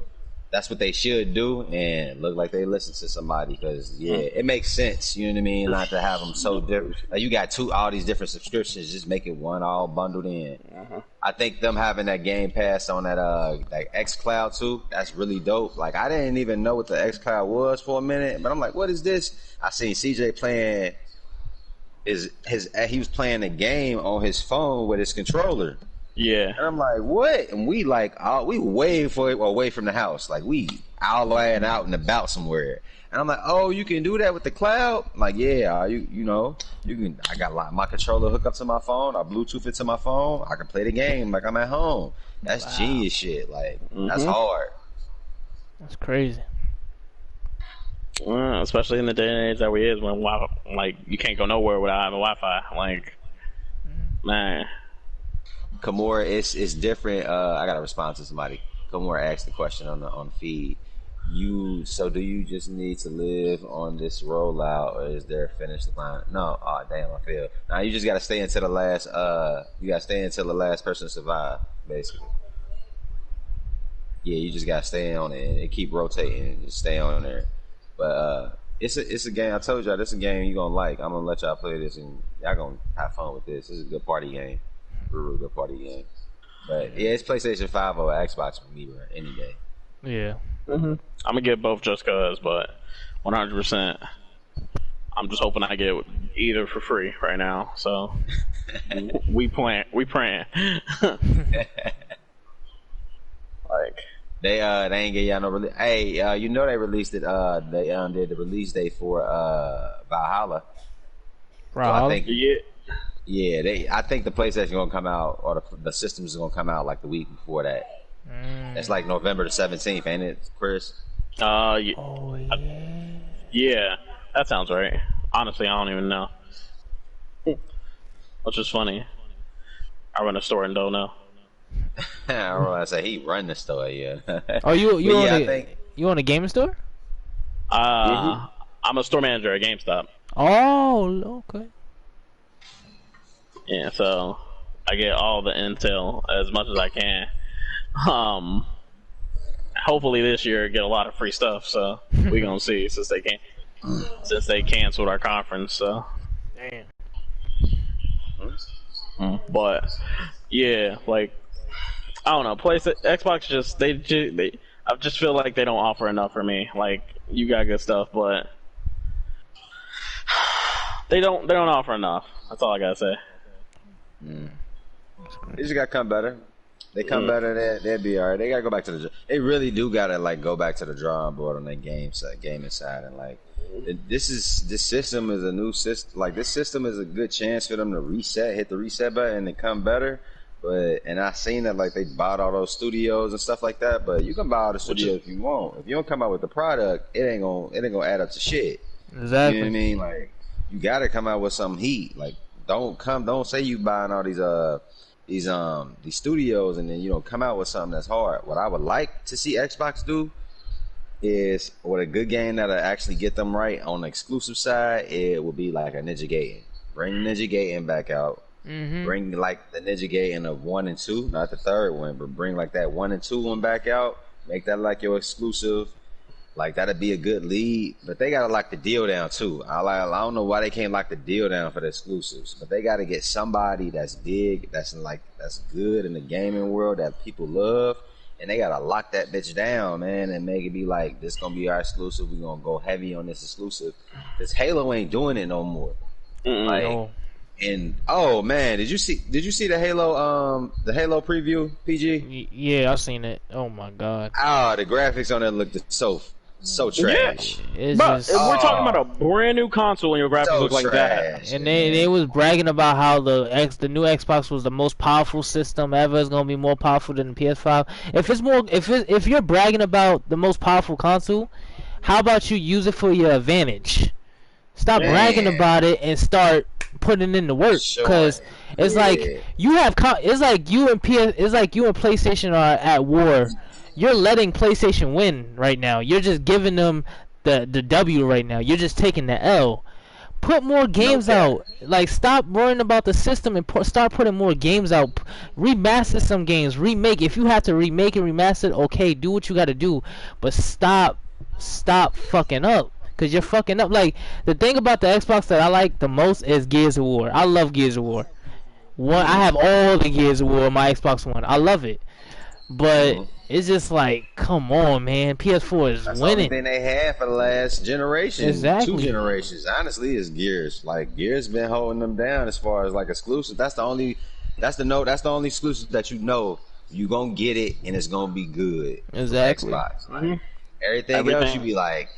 that's what they should do, and look like they listen to somebody because it makes sense. You know what I mean? Not to have them so different. Like you got all these different subscriptions, just make it one all bundled in. I think them having that Game Pass on that like XCloud too, that's really dope. Like I didn't even know what the XCloud was for a minute, but I'm like, what is this? I seen CJ playing he was playing a game on his phone with his controller. Yeah, and I'm like, what? And we like, we way away from the house, like we all the way out and about somewhere. And I'm like, oh, you can do that with the cloud? I'm like, yeah, you know, you can. I got my controller hooked up to my phone. I Bluetooth it to my phone. I can play the game like I'm at home. That's genius shit. Like that's hard. That's crazy. Especially in the day and age that we is when like you can't go nowhere without having Wi-Fi. Like, man. Kamora, it's different. I gotta respond to somebody. Kamora asked the question on the feed. So do you just need to live on this rollout, or is there a finish line? No. Oh damn, I feel. Now you just gotta stay until the last. You gotta stay until the last person survive, basically. Yeah, you just gotta stay on it and keep rotating and just stay on there. But it's a game. I told y'all this is a game you gonna like. I'm gonna let y'all play this and y'all gonna have fun with this. This is a good party game. Real good party game. But yeah, it's PlayStation 5 or Xbox for me any day. Yeah. I'm gonna get both just cause, but 100%. I'm just hoping I get either for free right now. So we praying. Like they ain't get y'all no release. Hey, you know they released it. They did the release date for Valhalla. So I think I think the PlayStation gonna come out, or the systems is gonna come out like the week before that. It's like November the 17th, ain't it, Chris? Yeah. Oh yeah. Yeah, that sounds right. Honestly, I don't even know. Which is funny. I run a store and don't know. I don't know. I say he run the store, yeah. Oh, you own a gaming store? I'm a store manager at GameStop. Oh, okay. Yeah, so I get all the intel as much as I can. Hopefully this year get a lot of free stuff. So we gonna see since they canceled our conference. So damn. But yeah, like I don't know. Xbox I just feel like they don't offer enough for me. Like you got good stuff, but they don't offer enough. That's all I gotta say. They just gotta come better. They come better, they'll be alright. They gotta go back to they really do gotta like go back to the drawing board on that gaming side, and like this system is a new system. Like this system is a good chance for them to hit the reset button and come better. And I seen that like they bought all those studios and stuff like that. But you can buy all the studios if you want. If you don't come out with the product, it ain't gonna add up to shit. Exactly. You know what I mean? Like you gotta come out with some heat. Like don't say you buying all these studios and then you don't come out with something that's hard. What I would like to see Xbox do is with a good game that'll actually get them right on the exclusive side, it will be like a Ninja Gaiden. Bring Ninja Gaiden back out. Bring like the Ninja Gaiden of 1 and 2, not the third one, but bring like that 1 and 2 one back out. Make that like your exclusive. Like that'd be a good lead, but they gotta lock the deal down too. I don't know why they can't lock the deal down for the exclusives, but they gotta get somebody that's big, that's good in the gaming world that people love, and they gotta lock that bitch down, man, and make it be like this gonna be our exclusive. We gonna go heavy on this exclusive, cause Halo ain't doing it no more. Like, No. and oh man, did you see the Halo preview, PG? Yeah, I've seen it. Oh my god. Oh, the graphics on it looked so trash. It's But just, we're talking about a brand new console and your graphics So look like that. trash. and they was bragging about how the new Xbox was the most powerful system ever. It's gonna be more powerful than the PS5. If you're bragging about the most powerful console, how about you use it for your advantage? Stop bragging about it and start putting in the work, because it's like you have it's like you and PlayStation are at war. You're letting PlayStation win right now. You're just giving them the W right now. You're just taking the L. Put more games out. Like, stop worrying about the system and start putting more games out. Remaster some games. Remake. If you have to remake and remaster, okay, do what you got to do. But stop fucking up. Because you're fucking up. Like, the thing about the Xbox that I like the most is Gears of War. I love Gears of War. I have all the Gears of War on my Xbox One. I love it. But it's just like, come on, man. PS4 is That's winning. the only thing they had for the last generation. Exactly. 2 generations. Honestly, is Gears. Like, Gears been holding them down as far as like exclusive. That's the only exclusive that you know you gonna get it and it's gonna be good. Exactly. Xbox. Like, everything else you be like,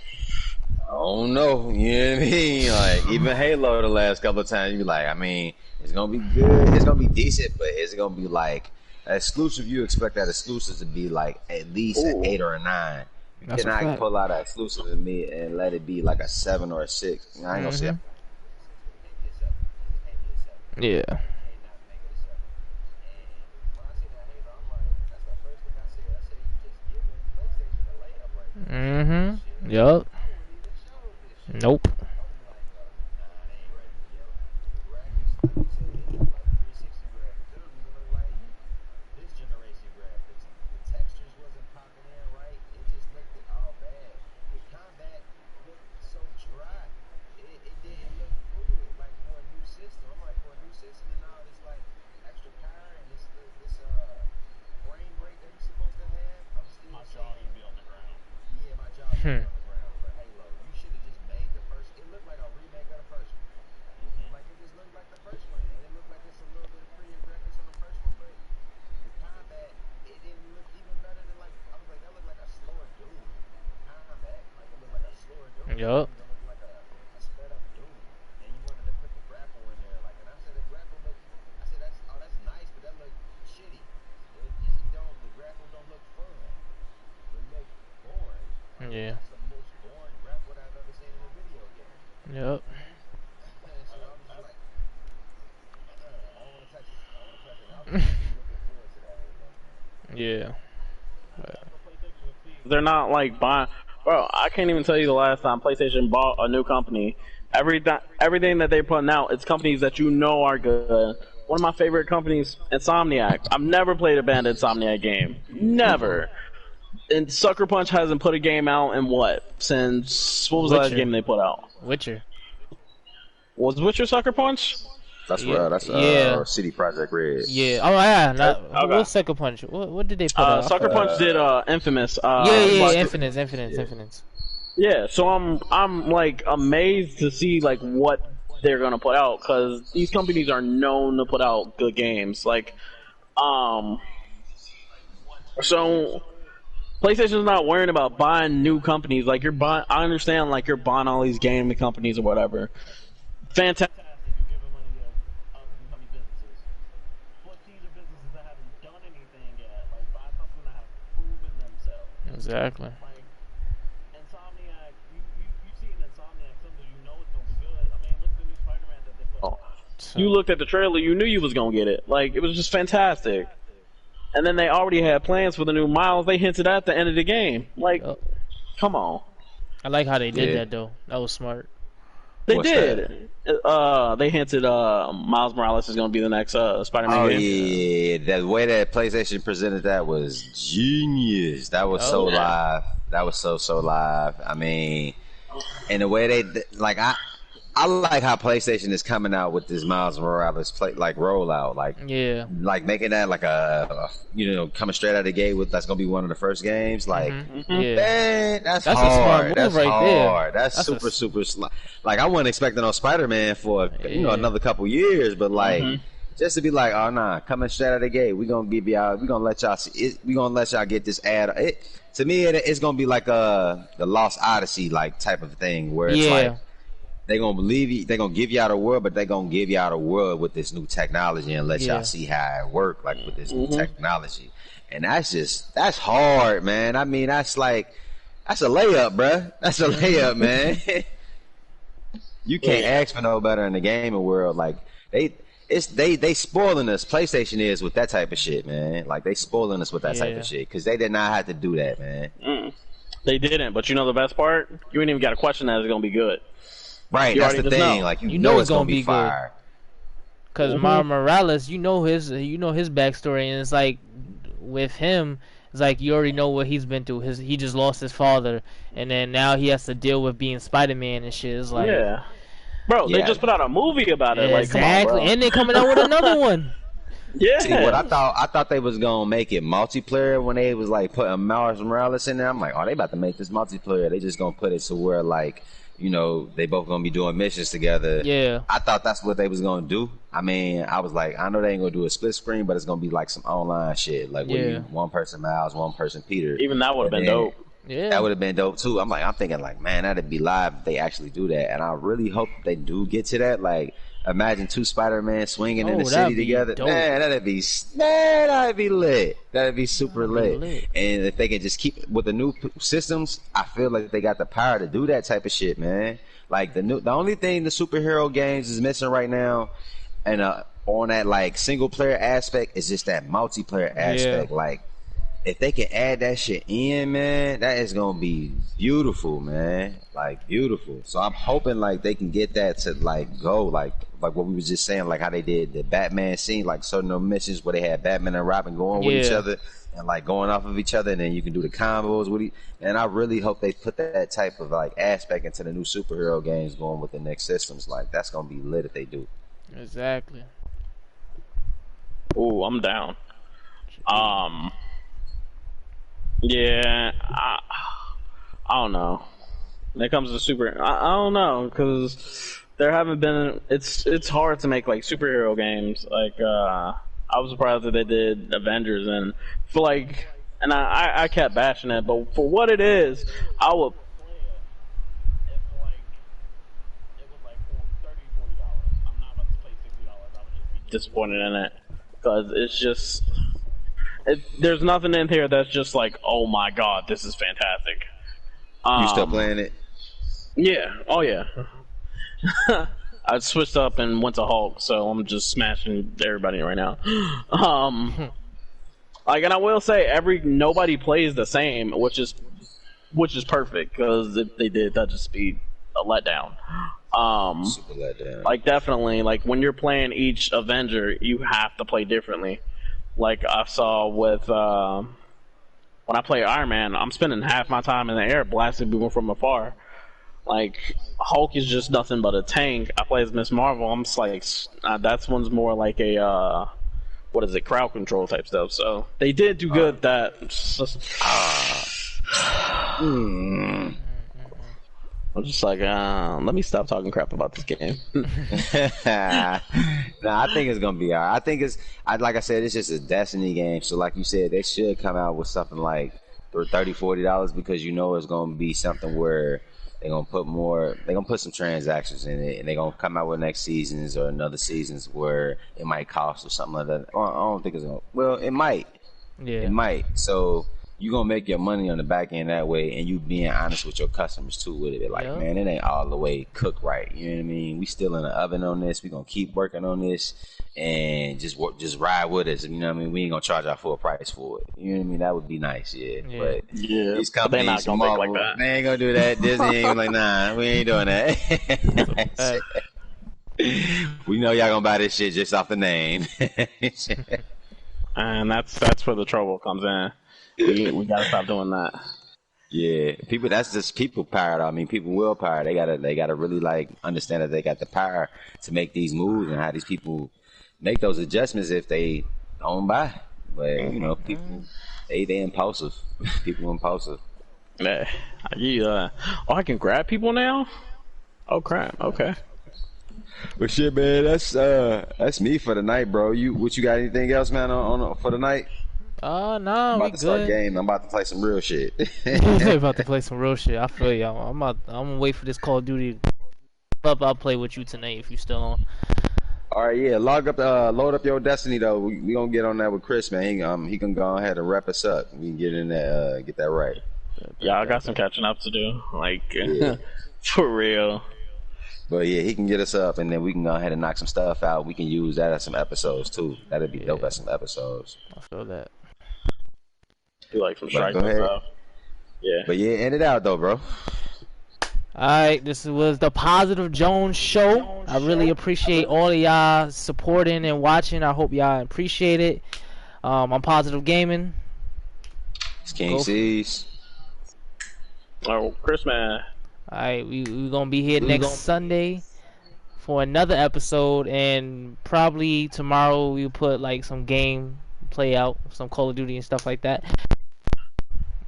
I don't know. You know what I mean? Like, even Halo the last couple of times you be like, I mean, it's gonna be good. It's gonna be decent, but is it gonna be like exclusive? You expect that exclusive to be like at least an 8 or a 9. You cannot pull out an exclusive to me and let it be like a 7 or a 6. I ain't gonna say. Yeah. Yup. Nope. Yup. Yeah. Yep. Yeah. They're not like buying. Bro, I can't even tell you the last time PlayStation bought a new company. Everything that they're putting out, it's companies that you know are good. One of my favorite companies, Insomniac. I've never played a bad Insomniac game. Never. And Sucker Punch hasn't put a game out in what? Since, what was the last game they put out? Witcher. Was Witcher Sucker Punch? That's City Project Red. Yeah. Oh yeah. Okay. What's Sucker Punch? What did they put out? Sucker Punch did Infamous. Infinite. Yeah. So I'm like amazed to see like what they're gonna put out, because these companies are known to put out good games. Like, so PlayStation's not worrying about buying new companies. Like, you're buying. I understand, like, you're buying all these gaming companies or whatever. Fantastic. Exactly. Like, Insomniac, you've seen Insomniac, something you know it's gonna be good. I mean, look at the new Spider-Man that they put out. You looked at the trailer, you knew you was gonna get it. Like, it was just fantastic. And then they already had plans for the new Miles. They hinted at the end of the game. Like, come on. I like how they did that though. That was smart. They did. They hinted Miles Morales is going to be the next Spider-Man game. Yeah, the way that PlayStation presented that was genius. That was so live. That was so live. I mean, and the way they like, I like how PlayStation is coming out with this Miles Morales rollout, like making that like a coming straight out of the gate with that's gonna be one of the first games. Like, man, that's hard. A smart move that's right hard. there. That's super. Like, I wasn't expecting no Spider-Man for another couple years, but like. Just to be like, oh nah, coming straight out of the gate, we gonna let y'all see it, we gonna let y'all get this ad. To me, it's gonna be like the Lost Odyssey like type of thing where it's like they gonna believe you, they gonna give y'all the world, but they gonna give y'all the world with this new technology and let y'all see how it work like with this new technology. And that's hard, man. I mean, that's a layup, bruh. That's a layup, man. You can't ask for no better in the gaming world. Like they spoiling us. PlayStation is with that type of shit, man. Like they spoiling us with that type of shit because they did not have to do that, man. They didn't. But you know the best part? You ain't even got a question that it's gonna be good. Right, that's the thing. Know. Like you know it's gonna be fire. Because Miles Morales, you know his backstory, and it's like with him, it's like you already know what he's been through. He just lost his father, and then now he has to deal with being Spider-Man and shit. It's like Bro, they just put out a movie about it. Like, come on, bro. And they're coming out with another one. Yeah. See, what I thought they was gonna make it multiplayer when they was like putting Miles Morales in there. I'm like, oh, they about to make this multiplayer. They just gonna put it to where like, they both gonna be doing missions together. Yeah. I thought that's what they was gonna do. I mean, I was like, I know they ain't gonna do a split screen, but it's gonna be like some online shit, like where one person Miles, one person Peter. Even that would have been dope. Yeah, that would have been dope too. I'm thinking like, man, that'd be live if they actually do that, and I really hope they do get to that. Like, imagine two Spider-Man swinging in the city together. Dope. Man, that'd be lit. That'd be super lit. And if they can just keep with the new systems, I feel like they got the power to do that type of shit, man. Like the only thing the superhero games is missing right now, and on that like single player aspect is just that multiplayer aspect. Like, if they can add that shit in, man, that is gonna be beautiful, man. Like, beautiful. So I'm hoping like they can get that to like go like what we was just saying, like how they did the Batman scene, like certain missions where they had Batman and Robin going with each other and like going off of each other, and then you can do the combos with it. And I really hope they put that type of like aspect into the new superhero games going with the next systems. Like, that's gonna be lit if they do. Exactly. Ooh, I'm down. Yeah, I don't know. When it comes to I don't know, because there haven't been. It's hard to make like superhero games. Like, I was surprised that they did Avengers, and for like, and I kept bashing it, but for what it is, I would play it if it was like $30-$40. I'm not about to pay $60. I would just be disappointed in it because it's just. There's nothing in here that's just like, oh my god, this is fantastic. You still playing it? Yeah. Oh yeah. I switched up and went to Hulk, so I'm just smashing everybody right now. Like, and I will say, nobody plays the same, which is perfect, because if they did, that'd just be a letdown. Super letdown. Like, definitely, like when you're playing each Avenger, you have to play differently. Like I saw with when I play Iron Man, I'm spending half my time in the air blasting people from afar. Like, Hulk is just nothing but a tank. I play as Miss Marvel. I'm just like, that one's more like a crowd control type stuff. So they did do good. I'm just like, let me stop talking crap about this game. Nah, I think it's gonna be alright. I think like I said, it's just a Destiny game. So like you said, they should come out with something like $30-$40 because it's gonna be something where they're gonna put some transactions in it, and they're gonna come out with next seasons or another seasons where it might cost or something like that. I don't think it's gonna. Well, it might. Yeah, it might. So you're gonna make your money on the back end that way, and you being honest with your customers too with it. Like, man, it ain't all the way cooked right. You know what I mean? We still in the oven on this. We gonna keep working on this and just ride with us. You know what I mean? We ain't gonna charge our full price for it. You know what I mean? That would be nice, But these companies, not gonna make like that. They ain't gonna do that. Disney ain't like, nah, we ain't doing that. We know y'all gonna buy this shit just off the name. And that's where the trouble comes in. We gotta stop doing that. Yeah, people. That's just people power. I mean, people will power. They gotta really like understand that they got the power to make these moves and how these people make those adjustments if they don't buy. But you know, people they impulsive. People impulsive. Yeah. Oh, I can grab people now. Oh crap. Okay. But shit, man, that's me for the night, bro. What you got anything else, man, on for the night? No, I'm we about to start good. game. I'm about to play some real shit. About to play some real shit. I feel y'all. I'm gonna wait for this Call of Duty. I'll play with you tonight if you still on. All right, yeah. Load up your Destiny though. We gonna get on that with Chris, man. He can go ahead and wrap us up. We can get in there, get that right. Yeah, I got some catching up to do. Like, Yeah. for real. But yeah, he can get us up, and then we can go ahead and knock some stuff out. We can use that as some episodes too. That'd be dope as some episodes. I feel that. Do like some strikes and stuff. Yeah. But yeah, end it out though, bro. Alright, this was the Positive Jones Show. I really appreciate all of y'all supporting and watching. I hope y'all appreciate it. I'm Positive Gaming. It's King C's. Oh, Chris, man. Alright, we gonna be here next Sunday for another episode, and probably tomorrow we'll put like some game play out, some Call of Duty and stuff like that.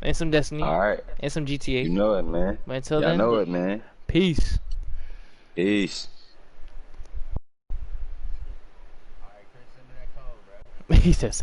And some Destiny. Alright. And some GTA. You know it, man. But until then, know it, man. Peace. Peace. Alright, Chris, send me that code, bro. He said send